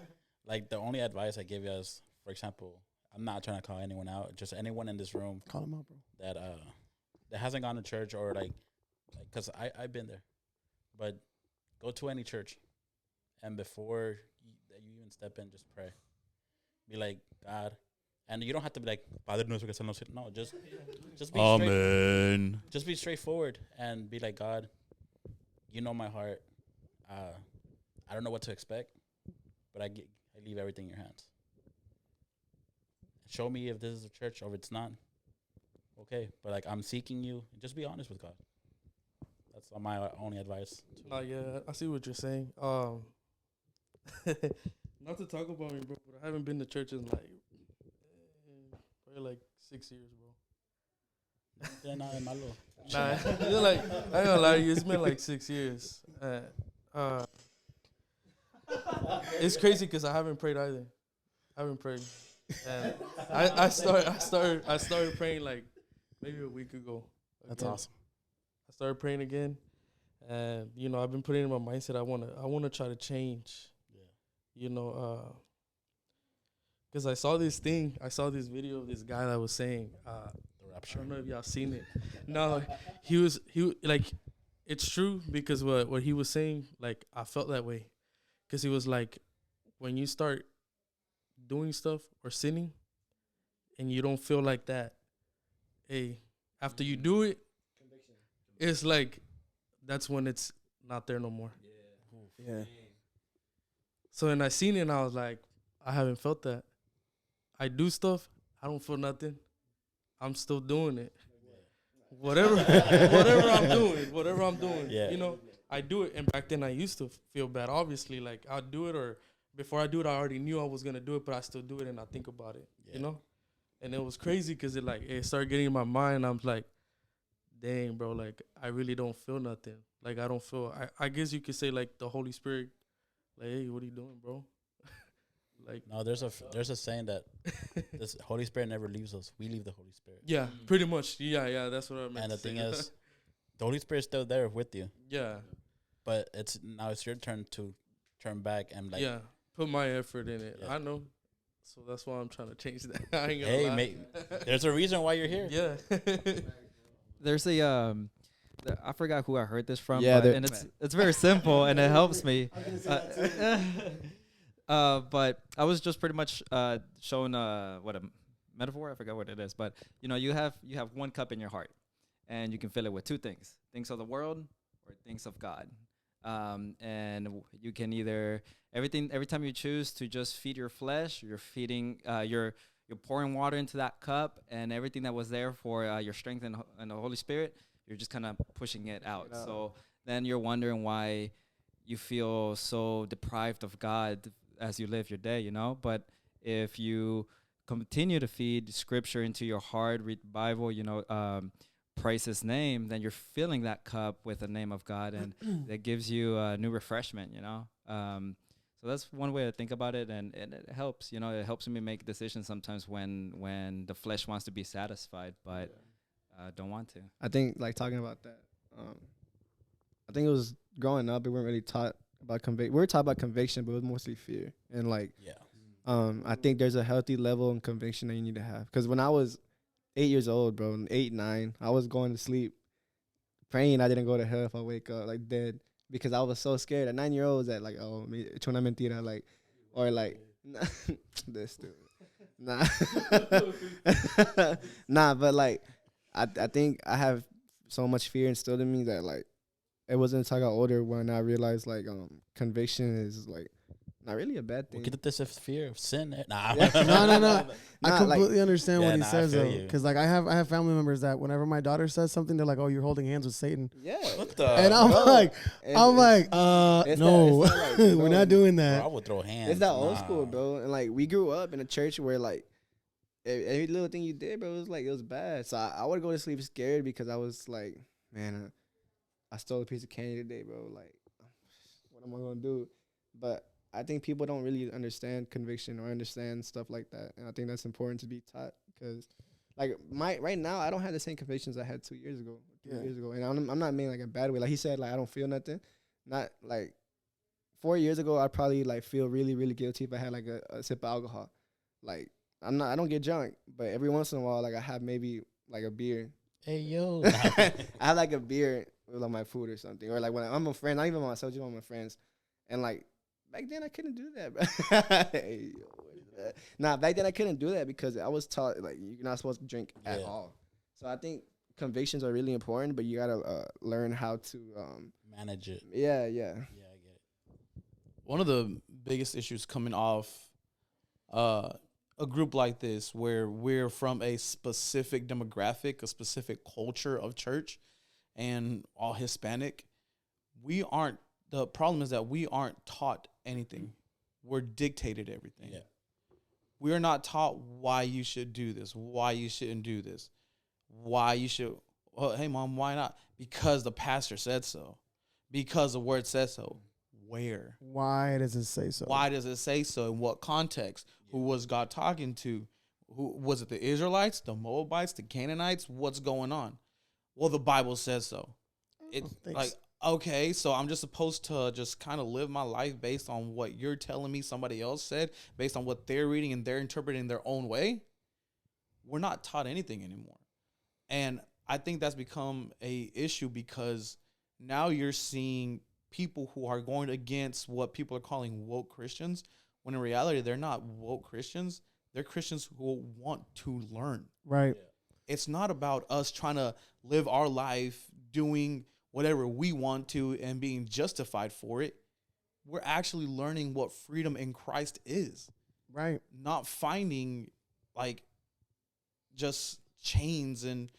like the only advice I give you is, for example, I'm not trying to call anyone out, just anyone in this room Call him out, bro. that hasn't gone to church, or because I've been there, but go to any church, and before you even step in, just pray. Be like, God, and you don't have to be like, Padre nuestro que estás en los cielos. No, just be Amen. Just be straightforward and be like, God, you know my heart. I don't know what to expect, but I leave everything in your hands. Show me if this is a church or if it's not. Okay, but like I'm seeking you. Just be honest with God. That's my only advice. Yeah, I see what you're saying. Not to talk about me, bro, but I haven't been to church in like probably like 6 years, bro. Nah, you're like, I ain't gonna lie to you, it's been like 6 years. It's crazy because I haven't prayed either. I haven't prayed. And I started praying like maybe a week ago. That's awesome. I started praying again, and you know I've been putting in my mindset I wanna try to change. Yeah. You know, because I saw this video of this guy that was saying the rapture. I don't know if y'all seen it. No, he like, it's true because what he was saying, like I felt that way, because he was like, when you start doing stuff or sinning, and you don't feel like that, hey, after you do it, it's like that's when it's not there no more. Yeah. So when I seen it, and I was like, I haven't felt that. I do stuff, I don't feel nothing. I'm still doing it. Whatever I'm doing, you know, I do it. And back then I used to feel bad. Obviously, like I'll do it, or before I do it, I already knew I was gonna do it, but I still do it and I think about it, you know. And it was crazy because it started getting in my mind. I'm like, dang, bro, like I really don't feel nothing. Like I don't feel. I guess you could say like the Holy Spirit, like, hey, what are you doing, bro? Like, no, there's a saying that this Holy Spirit never leaves us. We leave the Holy Spirit. Yeah, pretty much. Yeah, that's what I meant. And the thing is, the Holy Spirit's still there with you. Yeah. But it's your turn to turn back and like. Yeah, put my effort in it. Yeah. I know. So that's why I'm trying to change that. I ain't gonna hey, lie. mate, there's a reason why you're here. Yeah. There's I forgot who I heard this from. Yeah, and it's very simple and it helps me. But I was just pretty much showing what a metaphor. I forgot what it is, but you know, you have one cup in your heart, and you can fill it with two things: things of the world or things of God. And you can either every time you choose to just feed your flesh, you're feeding you're pouring water into that cup, and everything that was there for your strength and the Holy Spirit, you're just kind of pushing it out. So then you're wondering why you feel so deprived of God as you live your day, you know. But if you continue to feed Scripture into your heart, read the Bible, you know, praise His name, then you're filling that cup with the name of God, and that gives you a new refreshment, you know. So that's one way to think about it, and it helps, you know. It helps me make decisions sometimes when the flesh wants to be satisfied, but don't want to. I think, like, talking about that, I think it was growing up, we weren't really taught about conviction. We were taught about conviction, but it was mostly fear. And, like, I think there's a healthy level of conviction that you need to have. Because when I was 8 years old, bro, 8, 9, I was going to sleep praying I didn't go to hell if I wake up, like, dead. Because I was so scared. At 9-year-olds, that, like, oh, it's una mentira, like, or, like, this dude. Nah. Nah, but, like, I think I have so much fear instilled in me that, like, it wasn't until I got older when I realized, like, conviction is, like, not really a bad thing. Look at this fear of sin. Nah. No. I completely understand what he I says, feel though. you. Because, like, I have family members that whenever my daughter says something, they're like, oh, you're holding hands with Satan. Yeah. What the? And I'm like, no, we're not doing that. Bro, I would throw hands. It's that old school, bro. And, like, we grew up in a church where, like, every little thing you did, bro, it was, like, it was bad. So I would go to sleep scared because I was like, man, I stole a piece of candy today, bro. Like, what am I going to do? But I think people don't really understand conviction or understand stuff like that. And I think that's important to be taught because, like, right now, I don't have the same convictions I had 2 years ago, 3 years ago. And I'm not meaning, like, a bad way. Like he said, like, I don't feel nothing. Not, like, 4 years ago, I'd probably, like, feel really, really guilty if I had, like, a sip of alcohol. Like, I don't get drunk, but every once in a while, like, I have maybe, like, a beer. Hey, yo. I have, like, a beer with, like, my food or something. Or, like, when I'm with friends, not even myself, just with my friends. And, like, back then I couldn't do that, bro. Nah, back then I couldn't do that because I was taught, like, you're not supposed to drink at all. So I think convictions are really important, but you got to learn how to manage it. Yeah. Yeah, I get it. one of the biggest issues coming off a group like this, where we're from a specific demographic, a specific culture of church, and all Hispanic, the problem is that we aren't taught anything. We're dictated everything. Yeah. We are not taught why you should do this, why you shouldn't do this, why you should, well, hey, mom, why not? Because the pastor said so. Because the word says so. Where? Why does it say so? Why does it say so? In what context? Who was God talking to? Who was it? The Israelites, the Moabites, the Canaanites? What's going on? Well, the Bible says so. It's like, okay, so I'm just supposed to just kind of live my life based on what you're telling me somebody else said, based on what they're reading and they're interpreting their own way? We're not taught anything anymore. And I think that's become a issue because now you're seeing people who are going against what people are calling woke Christians, when in reality, they're not woke Christians. They're Christians who want to learn. Right. Yeah. It's not about us trying to live our life doing whatever we want to and being justified for it. We're actually learning what freedom in Christ is. Right. Not finding like just chains and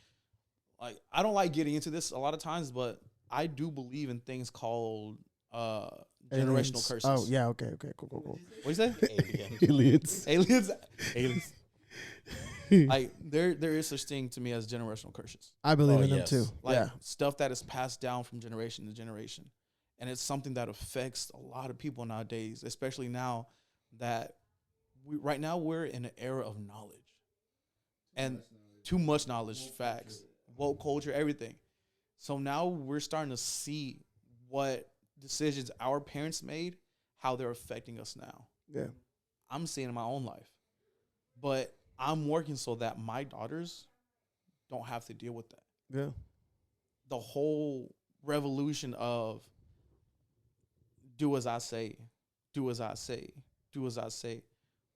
like, I don't like getting into this a lot of times, but I do believe in things called generational Aliens. curses. Oh, yeah. Okay. Cool. What do you say? Aliens. Aliens. Like there is such thing to me as generational curses. I believe in them yes. too. Like Yeah. stuff that is passed down from generation to generation. And it's something that affects a lot of people nowadays, especially now that right now we're in an era of knowledge. And too much knowledge, facts, woke culture, everything. So now we're starting to see what decisions our parents made, how they're affecting us now. Yeah. I'm seeing it in my own life. But I'm working so that my daughters don't have to deal with that. Yeah. The whole revolution of do as I say, do as I say, do as I say.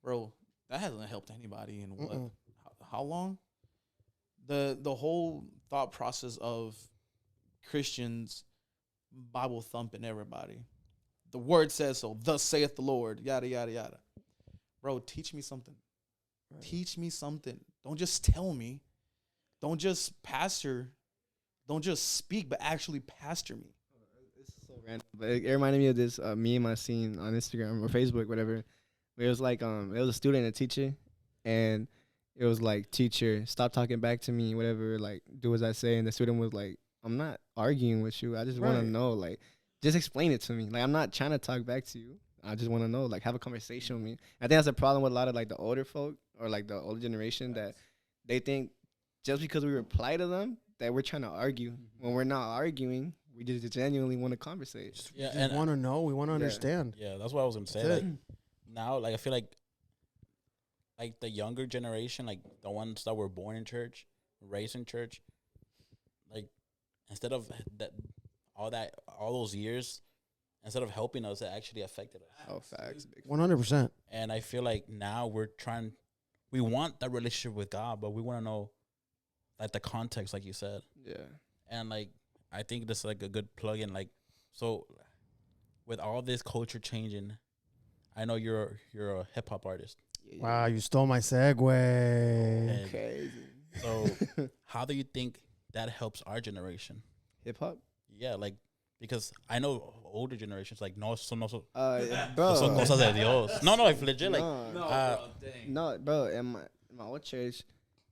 Bro, that hasn't helped anybody in what? How long? The whole thought process of Christians Bible thumping everybody. The word says so. Thus saith the Lord. Yada, yada, yada. Bro, teach me something. Right. Teach me something. Don't just tell me. Don't just pastor. Don't just speak, but actually pastor me. It's so random. But it reminded me of this meme I seen on Instagram or Facebook, whatever. It was like it was a student and a teacher, and it was like, teacher, stop talking back to me, whatever, like, do as I say. And the student was like, I'm not arguing with you. I just want to know, like, just explain it to me. Like, I'm not trying to talk back to you. I just want to know, like, have a conversation with me. I think that's a problem with a lot of, like, the older folk or, like, the older generation, that they think just because we reply to them that we're trying to argue. When we're not arguing, we just genuinely want to conversate. Yeah, and want to know. We want to understand. Yeah, that's what I was gonna say. Like, now, like, I feel like the younger generation, like the ones that were born in church, raised in church, like, instead of all those years, instead of helping us, it actually affected us. Oh, facts. 100%. And I feel like now we want that relationship with God, but we want to know, like, the context, like you said. Yeah. And, like, I think this is, like, a good plug-in. Like, so with all this culture changing, I know you're a hip-hop artist. Wow, you stole my segue. Crazy. So how do you think that helps our generation? Hip-hop? Yeah, like, because I know older generations, like, no, bro. cosas de Dios. No, like, legit, like, No, bro, in my old church,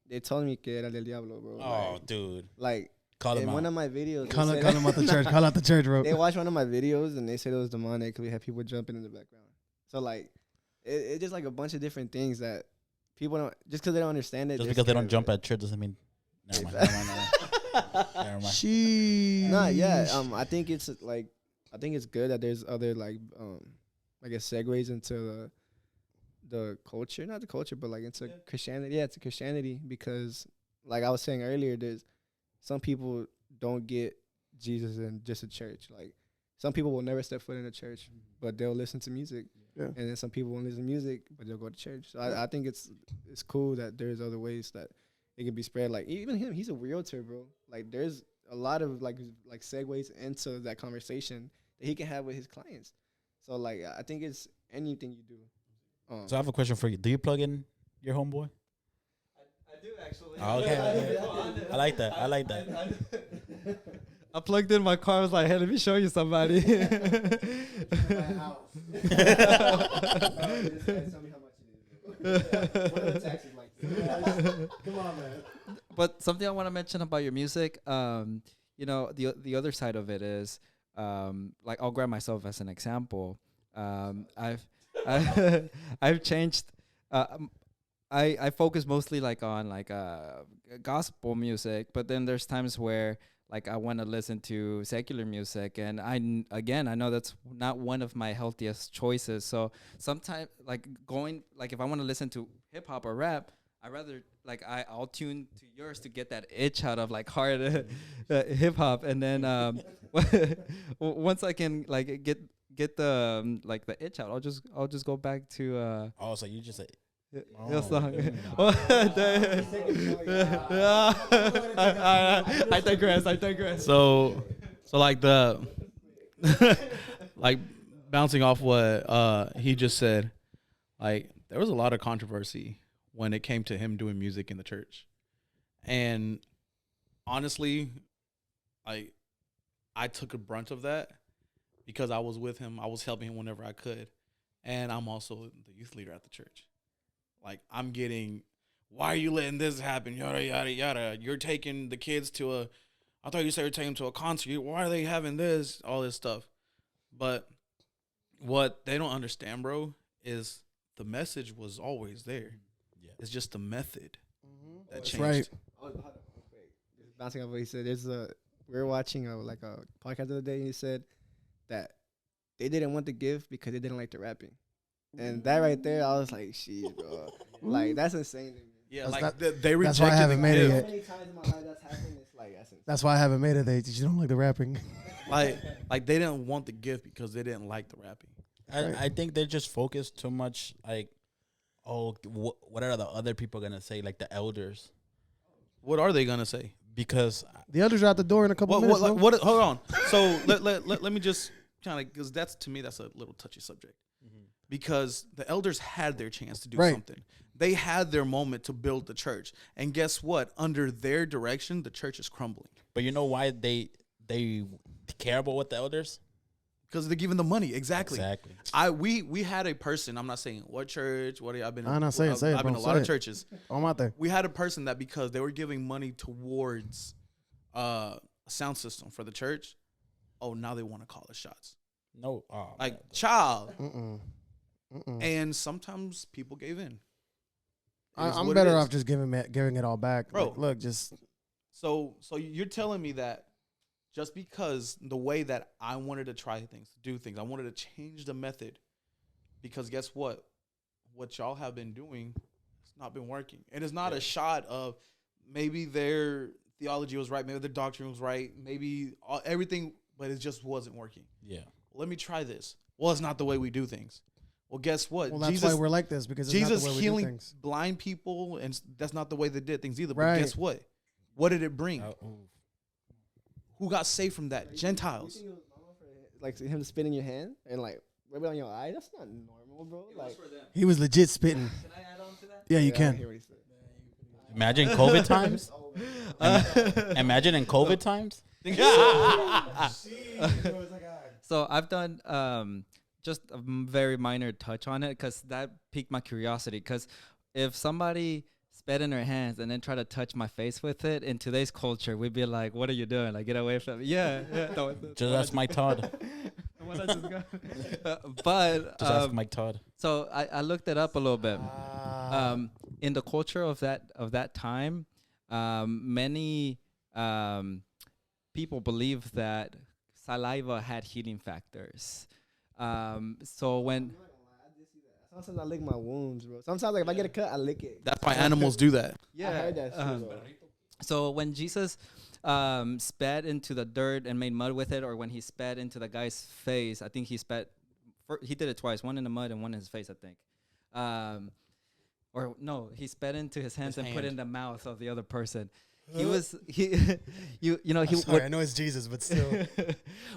they told me que era del diablo, bro. oh, like, dude. Like, Call in them one out. of my videos, Call them out the church. Call out the church, bro. they watched one of my videos and they said it was demonic because we had people jumping in the background. So, like, it's just like a bunch of different things that people don't, just because they don't understand it. Just because they don't jump at church doesn't mean. Never mind. Never mind. Nah, yeah. I think it's good that there's other, like, I guess, segues into the culture, not the culture, but like into Christianity. Yeah, it's Christianity, because, like I was saying earlier, there's some people don't get Jesus in just a church. Like, some people will never step foot in a church, but they'll listen to music. Yeah. And then some people won't listen to music, but they'll go to church. So I think it's cool that there's other ways that it can be spread. Like, even him, he's a realtor, bro. Like, there's a lot of like segues into that conversation that he can have with his clients. So like I think it's anything you do. So I have a question for you. Do you plug in your homeboy? I do actually. Oh, okay. I like that. I like that. I plugged in my car. I was like, hey, let me show you somebody. Tell me how much it is. What are the taxes like? Come on, man. But something I want to mention about your music, you know, the other side of it is, like I'll grab myself as an example. I've I've changed. I focus mostly like on like gospel music, but then there's times where like I want to listen to secular music, and I know that's not one of my healthiest choices. So sometimes like if I want to listen to hip hop or rap, I rather like I'll tune to yours to get that itch out of like hard hip hop, and then once I can like get the like the itch out, I'll just go back to Oh, so you just say. your song. I digress. So like the like bouncing off what he just said, like there was a lot of controversy when it came to him doing music in the church. And honestly, I took a brunt of that because I was with him. I was helping him whenever I could. And I'm also the youth leader at the church. Like, I'm getting, why are you letting this happen? Yada, yada, yada. You're taking the kids to I thought you said you're taking them to a concert. Why are they having this? All this stuff. But what they don't understand, bro, is the message was always there. Yeah. It's just the method that changed. Right. Oh, just bouncing off what he said. We were watching a podcast the other day, and he said that they didn't want to give because they didn't like the rapping. And that right there, I was like, shit, bro. Like, that's insane to me. Yeah, That's like that- they rejected that's why I haven't made it gift. yet. So many times in my life that's happened, it's like, that's insane. That's why I haven't made it. You don't like the rapping. Like they didn't want the gift because they didn't like the rapping. I think they just focus too much. Like, what are the other people gonna say? Like the elders, What are they gonna say? because The elders are out the door in a couple minutes. no? Hold on. So let me just kind of, because to me that's a little touchy subject. Because the elders had their chance to do something. They had their moment to build the church. And guess what? Under their direction, the church is crumbling. But you know why they care about what the elders? Because they're giving the money. Exactly. Exactly. We had a person, I'm not saying what church, I've been I'm not saying, say it, I've been in a bro, lot say of it. churches. I'm out there. We had a person that because they were giving money towards a sound system for the church, now they want to call the shots. No. Like, child. Mm-mm. And sometimes people gave in. I'm better off just giving it all back. Bro. Like, look, just So you're telling me that just because the way that I wanted to try things, do things, I wanted to change the method, because guess what? What y'all have been doing, it's not been working. And it's not a shot of maybe their theology was right, maybe their doctrine was right, maybe everything, but it just wasn't working. Yeah. Let me try this. Well, it's not the way we do things. Well, guess what? well, that's why we're like this, because it's Jesus not the way we do healing things. blind people, and that's not the way they did things either. Right. But guess what? What did it bring? Who got saved from that? Gentiles. Like him spitting your hand and like rub it on your eye. That's not normal, bro. Like, He was legit spitting. Can I add on to that? Yeah, you I can. hear what he said. Imagine COVID times. Imagine in COVID times. So I've done just a very minor touch on it because that piqued my curiosity. Because if somebody spit in their hands and then try to touch my face with it, in today's culture, we'd be like, "What are you doing? Like, get away from me!" Yeah. Just ask Mike Todd. The one I just got. But Just ask Mike Todd. so I looked it up a little bit. In the culture of that time, many people believe that saliva had healing factors. So when Sometimes I lick my wounds, bro. Sometimes like if I get a cut, I lick it. That's why animals do that. I heard that shit, bro. So when Jesus spat into the dirt and made mud with it, or when he spat into the guy's face, I think he did it twice, one in the mud and one in his face, I think. Or no, he spat into his hands and put it in the mouth of the other person. I know it's Jesus, but still.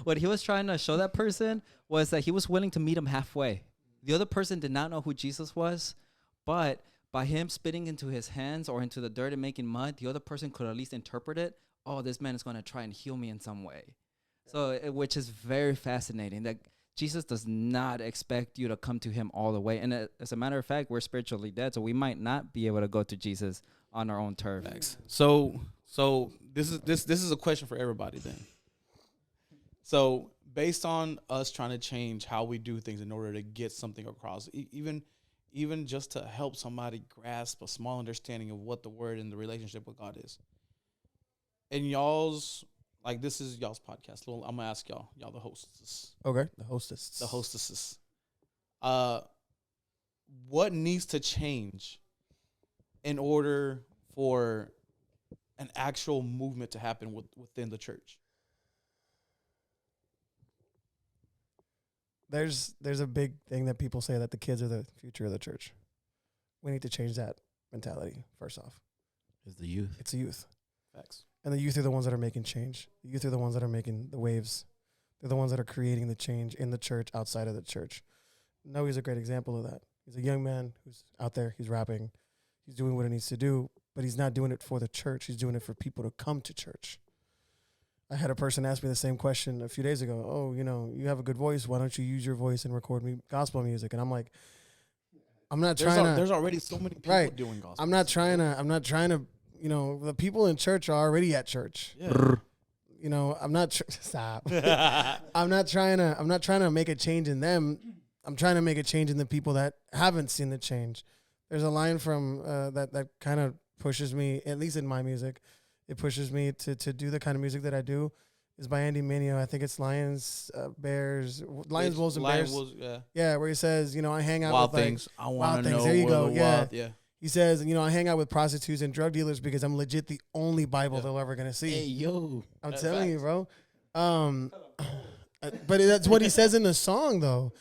What he was trying to show that person was that he was willing to meet him halfway. The other person did not know who Jesus was, but by him spitting into his hands or into the dirt and making mud, the other person could at least interpret it. Oh, this man is going to try and heal me in some way. So, which is very fascinating, that Jesus does not expect you to come to him all the way. And as a matter of fact, we're spiritually dead, so we might not be able to go to Jesus on our own turf. So this is a question for everybody then. So based on us trying to change how we do things in order to get something across, even just to help somebody grasp a small understanding of what the word and the relationship with God is. And y'all's, like, this is y'all's podcast. I'm going to ask y'all the hostess. Okay, the hostess. The hostesses. What needs to change in order for an actual movement to happen within the church? There's a big thing that people say that the kids are the future of the church. We need to change that mentality, first off. It's the youth. It's the youth. Facts. And the youth are the ones that are making change. The youth are the ones that are making the waves. They're the ones that are creating the change in the church, outside of the church. Noe's a great example of that. He's a young man who's out there. He's rapping. He's doing what he needs to do, but he's not doing it for the church. He's doing it for people to come to church. I had a person ask me the same question a few days ago. Oh, you have a good voice. Why don't you use your voice and record gospel music? And I'm like, there's already so many people doing gospel. I'm not trying to, the people in church are already at church. Yeah. I'm not stop. I'm not trying to make a change in them. I'm trying to make a change in the people that haven't seen the change. There's a line from that kind of pushes me, at least in my music. It pushes me to do the kind of music that I do. Is by Andy Mineo. I think it's Lions, Wolves, and Bears. Yeah, where he says, I hang out wild with things. I want to know. There you go. Yeah. Yeah. He says, I hang out with prostitutes and drug dealers because I'm legit the only Bible they're ever gonna see. Hey, yo. I'm telling you, bro. But that's what he says in the song, though.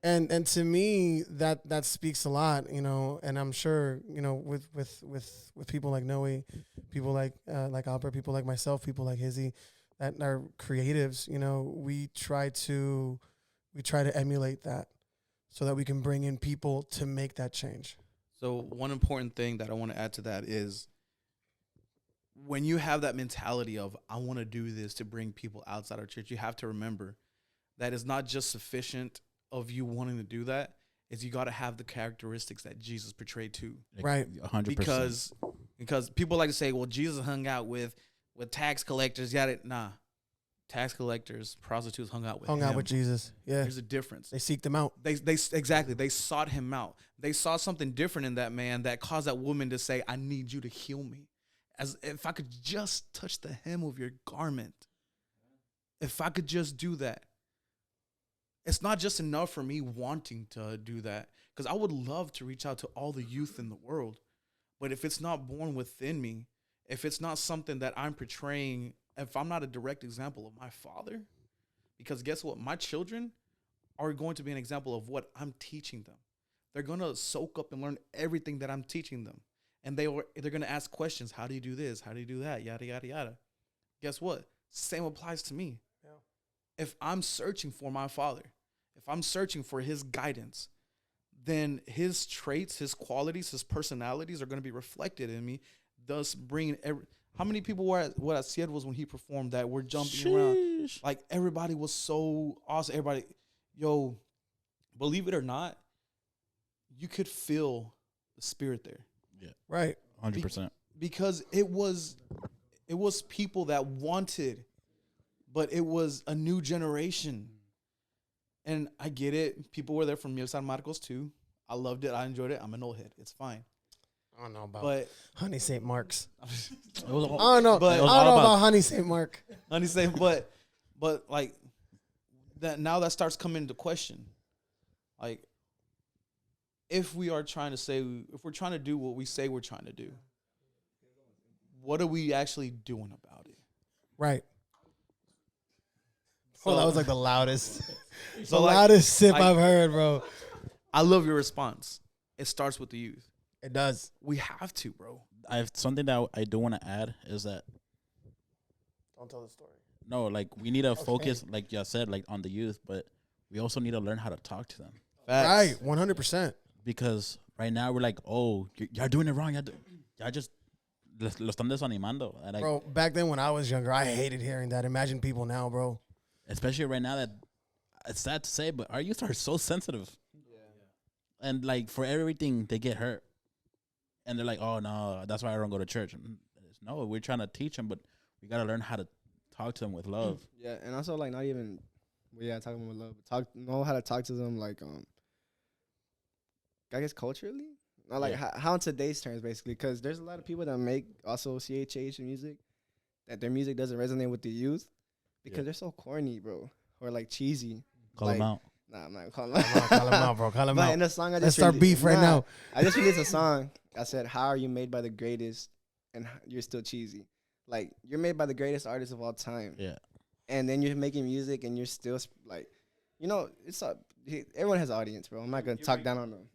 And to me, that speaks a lot, and I'm sure, with people like Noe, people like Albert, people like myself, people like Hizzy, that are creatives, we try to emulate that so that we can bring in people to make that change. So one important thing that I want to add to that is when you have that mentality of, I want to do this to bring people outside our church, you have to remember that it's not just sufficient of you wanting to do that, is you got to have the characteristics that Jesus portrayed too. Right. 100%. Because people like to say, well, Jesus hung out with tax collectors. Nah. Tax collectors, prostitutes hung out with Jesus. Yeah. There's a difference. They seeked him out. Exactly. They sought him out. They saw something different in that man that caused that woman to say, I need you to heal me. As if I could just touch the hem of your garment. If I could just do that. It's not just enough for me wanting to do that, because I would love to reach out to all the youth in the world. But if it's not born within me, if it's not something that I'm portraying, if I'm not a direct example of my father, because guess what? My children are going to be an example of what I'm teaching them. They're going to soak up and learn everything that I'm teaching them. And they're going to ask questions. How do you do this? How do you do that? Yada, yada, yada. Guess what? Same applies to me. Yeah. If I'm searching for my father, if I'm searching for his guidance, then his traits, his qualities, his personalities are going to be reflected in me, thus bringing how many people were at what I said was when he performed that were jumping around? Like, everybody was so awesome. Everybody, believe it or not, you could feel the spirit there. Yeah. Right. 100%. Because it was people that wanted, but it was a new generation. And I get it. People were there from Miel San Marcos too. I loved it. I enjoyed it. I'm an old head. It's fine. I don't know about Honey St. Mark's. I don't know about Honey St. Mark. Honey St. But like that now that starts coming into question. Like, if we're trying to do what we say we're trying to do, what are we actually doing about it? Right. So, that was like the loudest. Loudest sip I've heard, bro. I love your response. It starts with the youth. It does. We have to, bro. I've something that I do want to add is that Don't tell the story. no, like we need to focus, like you said, like on the youth, but we also need to learn how to talk to them. Right, 100%. Because right now we're like, oh, you're doing it wrong. Y'all just lo están desanimando. And like, Bro, back then when I was younger, I hated hearing that. Imagine people now, bro. especially right now that it's sad to say, but our youth are so sensitive. Yeah. And like for everything, they get hurt. And they're like, oh, no, that's why I don't go to church. No, we're trying to teach them, but we got to learn how to talk to them with love. Yeah, and also like not even, talking with love. But know how to talk to them like I guess culturally, not like how in today's terms basically, because there's a lot of people that make also CHH music that their music doesn't resonate with the youth because they're so corny, bro, or like cheesy. Call like, them out. Nah, I'm not calling them out. Call him out, bro. Call him But out. in the song, Let's start beef right now. I just released a song. I said, "How are you made by the greatest, and you're still cheesy? Like you're made by the greatest artist of all time." Yeah. And then you're making music, and you're still like, it's everyone has an audience, bro. I'm not gonna talk down on them.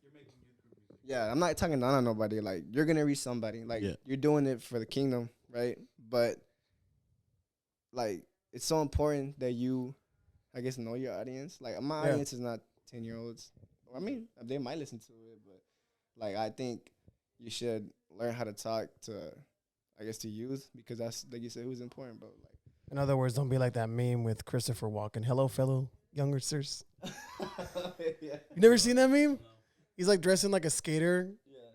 Yeah, I'm not talking down on nobody. Like you're gonna reach somebody. Like you're doing it for the kingdom, right? But like it's so important that you, I guess, know your audience. Like my audience is not 10-year-olds. I mean, they might listen to it, but like I think you should learn how to talk to, I guess, to youth because that's like you said, who's important, bro. Like In other words, don't be like that meme with Christopher Walken. Hello, fellow youngsters. You never seen that meme? He's like dressing like a skater,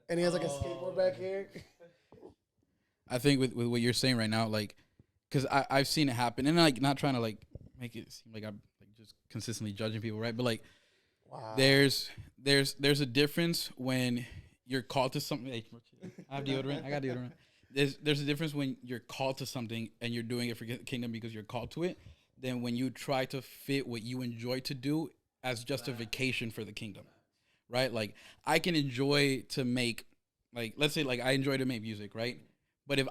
and he has like a skateboard back here. I think with what you're saying right now, like, because I've seen it happen, and like not trying to like make it seem like I'm like just consistently judging people, right? But like, there's a difference when you're called to something. Hey, I have deodorant. I got deodorant. There's a difference when you're called to something and you're doing it for kingdom because you're called to it, than when you try to fit what you enjoy to do as justification for the kingdom, right? Like I can enjoy to make, like let's say like I enjoy to make music, right? But if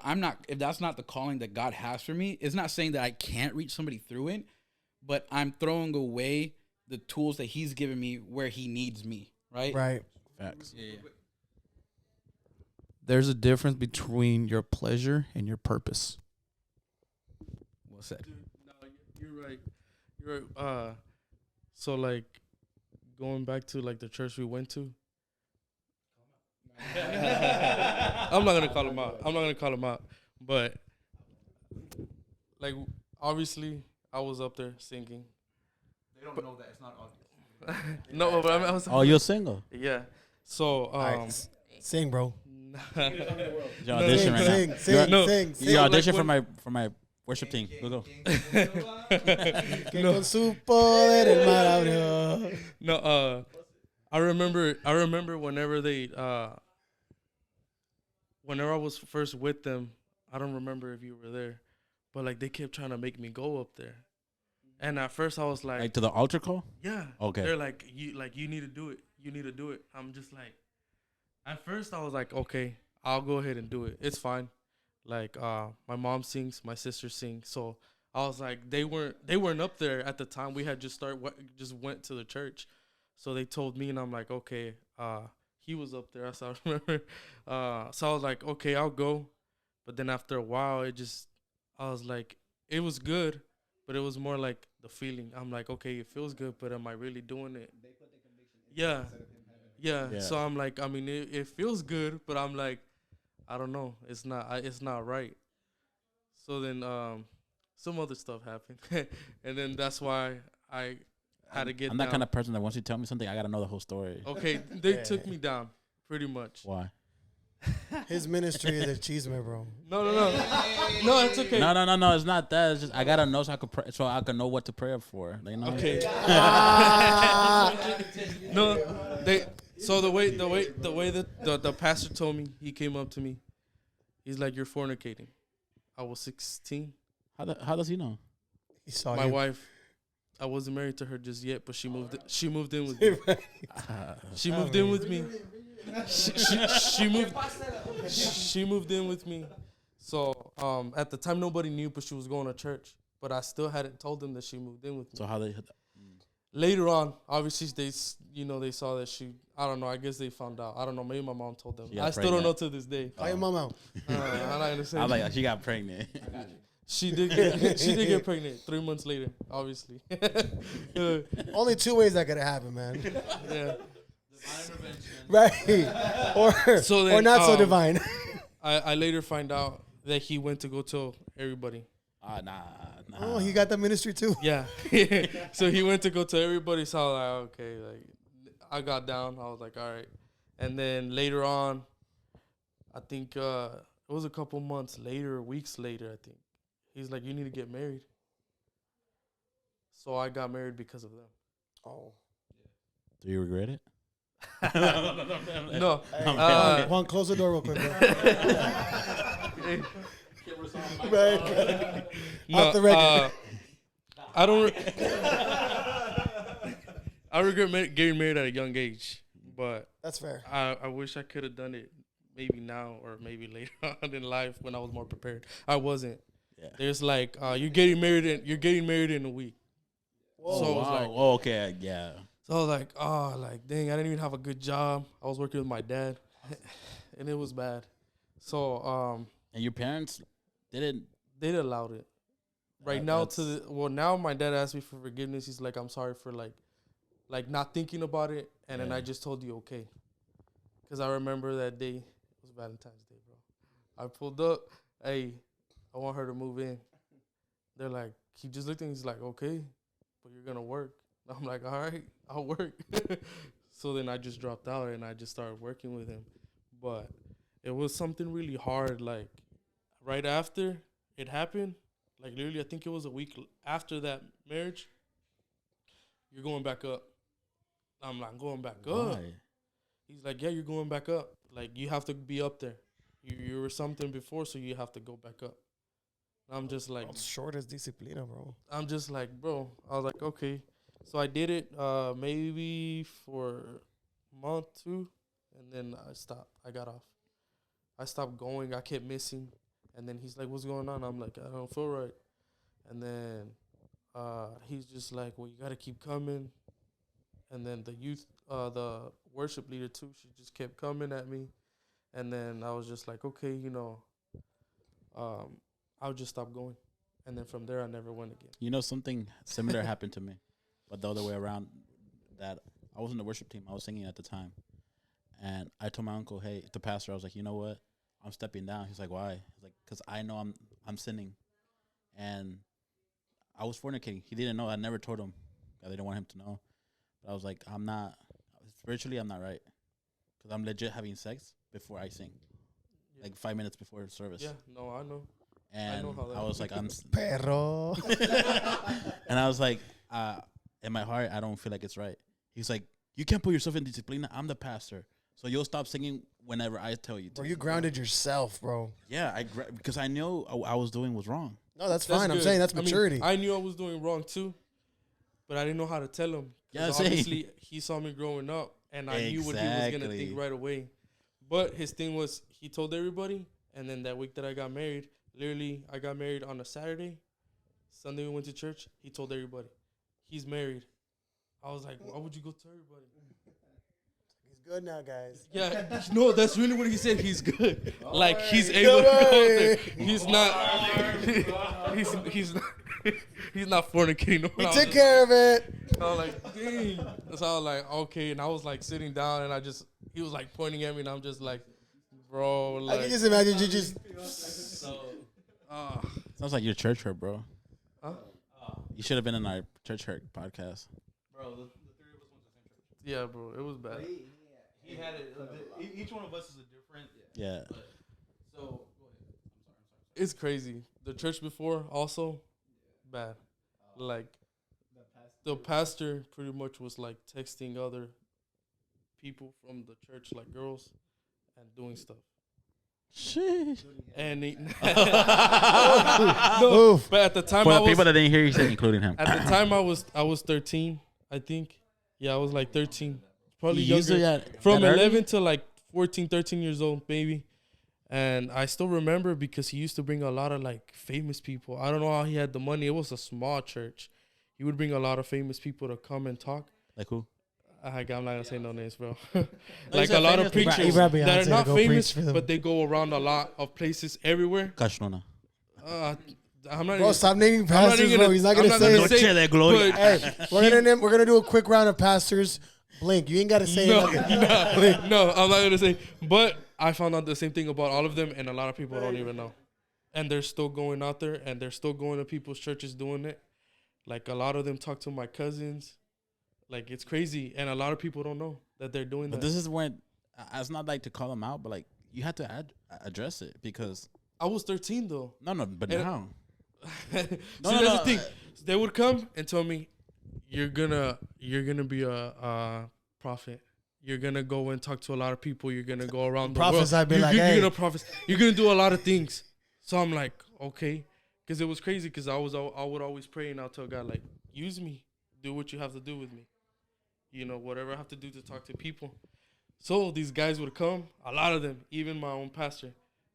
that's not the calling that God has for me, it's not saying that I can't reach somebody through it, but I'm throwing away the tools that He's given me where He needs me, right? Right. Facts. Yeah. There's a difference between your pleasure and your purpose. Well said. No, you're right. You're right. So like going back to like the church we went to. I'm not gonna call him out. But like obviously I was up there singing. They don't know that it's not obvious. No, but I was. Oh, you're single. Yeah. So Sing, bro. You're audition right now. Sing. You audition for my worship team. Go. No, I remember whenever whenever I was first with them, I don't remember if you were there, but like they kept trying to make me go up there. And at first I was like to the altar call? Yeah. Okay. They're like you need to do it. You need to do it. I'm just like, at first I was like, okay, I'll go ahead and do it. It's fine. Like my mom sings, my sister sings. So I was like, they weren't up there at the time. We had just went to the church. So they told me, and I'm like, okay, he was up there. That's how I remember. So I was like, okay, I'll go. But then after a while, I was like, it was good, but it was more like the feeling. I'm like, okay, it feels good, but am I really doing it? They put the conviction. Yeah. So I'm like, I mean, it feels good, but I'm like, I don't know. It's not right. So then some other stuff happened. And then that's why I had to get I'm down. that kind of person that once you tell me something, I got to know the whole story. Okay, they took me down, pretty much. Why? His ministry is achievement, bro. No. No, it's okay. No. It's not that. It's just I gotta know so I can know what to pray for. Like, you know? Okay. No, So the way that the pastor told me, he came up to me. He's like, "You're fornicating." I was 16. How does he know? He saw My you. wife. I wasn't married to her just yet, but she moved in with me. She moved in with me. She moved in with me. So at the time nobody knew, but she was going to church. But I still hadn't told them that she moved in with me. So how they? later on, obviously they saw that she. I don't know. I guess they found out. I don't know. Maybe my mom told them. I still don't know to this day. Call your mom out. I'm not gonna say. I was like, she got pregnant. She did get pregnant 3 months later, obviously. Only 2 ways that could have happened, man. Yeah. Right. Or not so divine. I later find out that he went to go tell everybody. Nah. Oh, he got the ministry too. Yeah. So he went to go tell everybody. So I was like, okay, like I got down. I was like, all right. And then later on, I think it was a couple months later, weeks later, I think. He's like, you need to get married. So I got married because of them. Oh. Do you regret it? No. Juan, close the door real quick, bro. No, Off the record. I don't. I regret getting married at a young age, but That's fair. I wish I could have done it maybe now or maybe later on in life when I was more prepared. I wasn't. Yeah. There's like you're getting married in a week. Whoa. So it was like, Oh, okay, yeah. so I was like, oh, like dang, I didn't even have a good job. I was working with my dad, and it was bad. So And your parents didn't. they allowed it. Right now now my dad asked me for forgiveness. He's like, I'm sorry for like not thinking about it, and then I just told you okay, because I remember that day. It was Valentine's Day, bro. I pulled up. Hey, I want her to move in. They're like, he just looked at me. He's like, okay, but you're gonna work. I'm like, all right, I'll work. So then I just dropped out and I just started working with him. But it was something really hard. Like right after it happened, like literally, I think it was a week after that marriage. You're going back up. I'm like, going back up. He's like, yeah, you're going back up. Like you have to be up there. You were something before, so you have to go back up. I'm just like, short as disciplina, bro. I'm just like, bro. I was like, okay. So I did it maybe for a month, 2, and then I stopped. I got off. I stopped going. I kept missing. And then he's like, what's going on? I'm like, I don't feel right. And then he's just like, well, you got to keep coming. And then the worship leader too, she just kept coming at me. And then I was just like, okay, I'll just stop going. And then from there, I never went again. You know, something similar happened to me, but the other way around. That I was in the worship team. I was singing at the time. And I told my uncle, hey, the pastor, I was like, you know what? I'm stepping down. He's like, why? He's like, because I know I'm sinning. And I was fornicating. He didn't know. I never told him. I didn't want him to know. But I was like, spiritually, I'm not right. Because I'm legit having sex before I sing. Yeah. Like 5 minutes before service. Yeah, no, I know. And I know how that I was like, I'm... Perro. And I was like, in my heart, I don't feel like it's right. He's like, you can't put yourself in discipline. I'm the pastor. So you'll stop singing whenever I tell you to. Bro, you grounded yourself, bro. Yeah, because I know I was doing was wrong. No, that's fine. I'm saying that's maturity. I knew I was doing wrong too, but I didn't know how to tell him. Yeah, obviously he saw me growing up, and I knew what he was gonna think right away. But his thing was, he told everybody, and then that week that I got married, literally I got married on a Saturday. Sunday we went to church. He told everybody, he's married. I was like, why would you go tell everybody? He's good now, guys. Yeah, no, that's really what he said. He's good. Like he's able to go there. He's not. He's not fornicating. He took care of it. I was like, dang. So I was like, okay, and I was like sitting down, and he was like pointing at me, and I'm just like, bro, like. I can just imagine you just. Sounds like your church hurt, bro. Huh? You should have been in our church hurt podcast. Bro, the 3 of us went to the same church. Yeah, bro, it was bad. He had it. Each one of us is a different. Yeah. So go ahead. I'm sorry. It's crazy. The church before also bad. Like the pastor pretty much was like texting other people from the church, like girls, and doing stuff. Sheesh. And Oof. but at the time, For the people that didn't hear, he said including him. at the time I was 13, I think. Yeah, I was like 13, probably younger. From 11 to like 14, 13 years old, maybe. And I still remember because he used to bring a lot of like famous people. I don't know how he had the money. It was a small church. he would bring a lot of famous people to come and talk. Like who? I'm not gonna say no names, bro. You Like said a lot of famous, preachers brought that Beyonce are to not go famous, preach for them. but they go around a lot of places everywhere. Kashnona. I'm not. Bro, even, stop naming I'm not pastors, even bro. gonna- He's not I'm gonna say gonna it. say- de Gloria. Hey, we're gonna do a quick round of pastors. Blink. You ain't gotta say it. No, I'm not gonna say. But I found out the same thing about all of them, and a lot of people don't even know. And they're still going out there, and they're still going to people's churches doing it. Like a lot of them talk to my cousins. Like it's crazy, and a lot of people don't know that they're doing But that. this is when it's not like to call them out, but like you have to address it because I was 13 though. no, but And- now See, no, that's no. the thing. They would come and tell me, "You're gonna be a prophet. You're gonna go and talk to a lot of people. You're gonna go around the world. Prophets, I'd be like, you're hey. gonna prophesy. You're gonna do a lot of things." So I'm like, okay, because it was crazy. Because I would always pray and I'll tell God like, use me, do what you have to do with me, whatever I have to do to talk to people. So these guys would come, a lot of them, even my own pastor.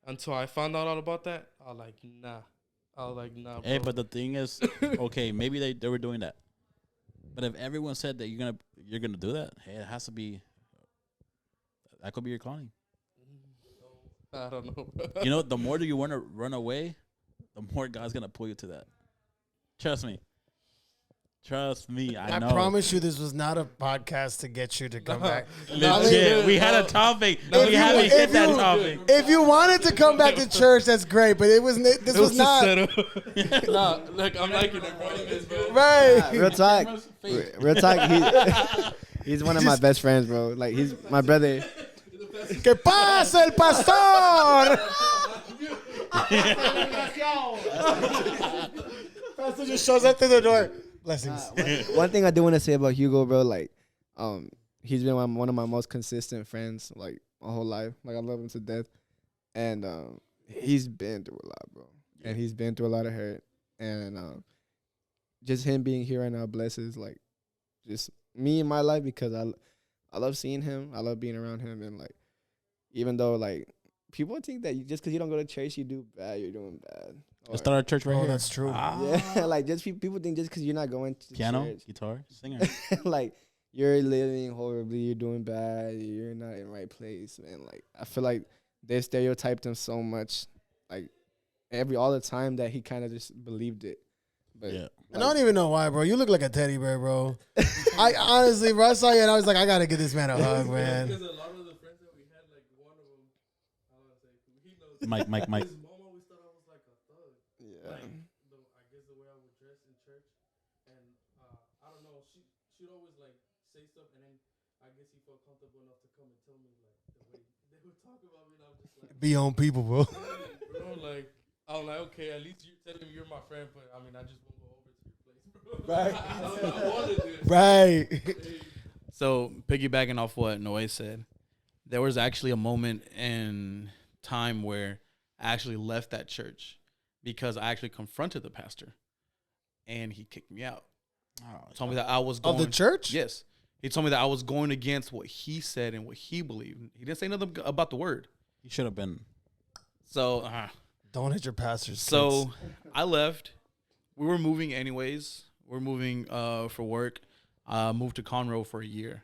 Until I found out all about that, I was like, nah. Bro. Hey, but the thing is, okay, maybe they were doing that, but if everyone said that you're gonna do that, hey, it has to be. That could be your calling. I don't know. The more that you want to run away, the more God's gonna pull you to that. Trust me. I know. I promise you, this was not a podcast to get you to come back. Legit. We had a topic. We haven't hit that topic. If you wanted to come back to church, that's great. But this was not Nah, like I'm liking it, bro. right. Real talk. He's one of my best friends, bro. Like he's my brother. Que pasa el pastor? Pastor just shows up through the door. Blessings. One thing I do want to say about Hugo, bro, like, he's been one of my most consistent friends, like, my whole life. Like, I love him to death. And he's been through a lot, bro. And he's been through a lot of hurt. And just him being here right now blesses, like, just me in my life because I love seeing him. I love being around him. And, like, even though, like, people think that just because you don't go to church, you do bad, you're doing bad. Let's start our church right here. That's true. Yeah, like, just people think just because you're not going to Piano, church. guitar, singer. Like you're living horribly, you're doing bad, you're not in the right place, man. Like I feel like they stereotyped him so much, like all the time that he kind of just believed it. But Yeah. And I don't even know why, bro. You look like a teddy bear, bro. I honestly, bro, I saw you and I was like, I gotta give this man a hug, man. Because a lot of the friends that we had, like one of them, I don't say he knows. Mike. His mom always thought I was like a thug. yeah, Like I guess the way I would dress in church, and I don't know. She'd always like say stuff, and then I guess he felt comfortable enough to come and tell me like the way they would talk about me, and I was just like, Be on people, bro. bro, like I was like, okay, at least you're telling me you're my friend, but I mean, I just won't go over to your place, bro. Right. I wanted this. Right. So piggybacking off what Noe said, there was actually a moment in time where I actually left that church because I actually confronted the pastor, and he kicked me out. Told me that I was going Of the church? Yes, he told me that I was going against what he said and what he believed. He didn't say nothing about the word. He should have been. So, Don't hit your pastors. so I left. We were moving anyways. We're moving for work. Moved to Conroe for a year.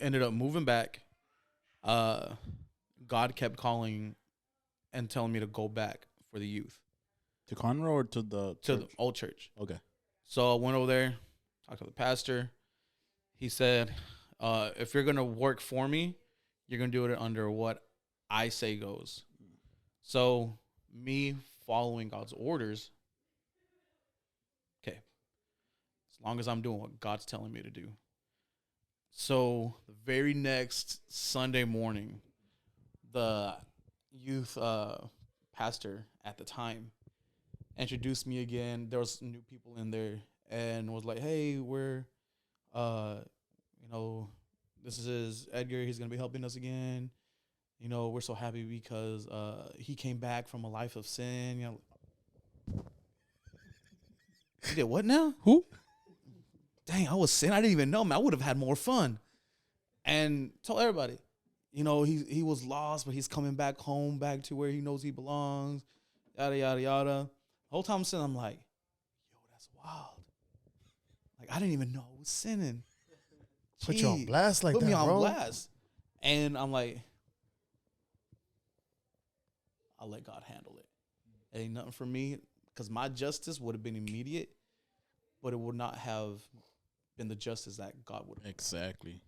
Ended up moving back. God kept calling and telling me to go back for the youth To Conroe or to the to church? the old church. Okay. So I went over there, talked to the pastor. He said, if you're going to work for me, you're going to do it under what I say goes. So me following God's orders, okay, as long as I'm doing what God's telling me to do. So the very next Sunday morning, the youth pastor at the time introduced me again. There was new people in there and was like, hey, we're, this is Edgar. He's going to be helping us again. We're so happy because he came back from a life of sin. He did what now? Who? Dang, I was sin. I didn't even know, man. I would have had more fun. And told everybody, he was lost, but he's coming back home, back to where he knows he belongs, yada, yada, yada. The whole time I'm sitting, I'm like, yo, that's wild. Like, I didn't even know I was sinning. Put you on blast like that, Put me on bro. blast. And I'm like, I'll let God handle it. It ain't nothing for me, because my justice would have been immediate, but it would not have been the justice that God would have. Exactly.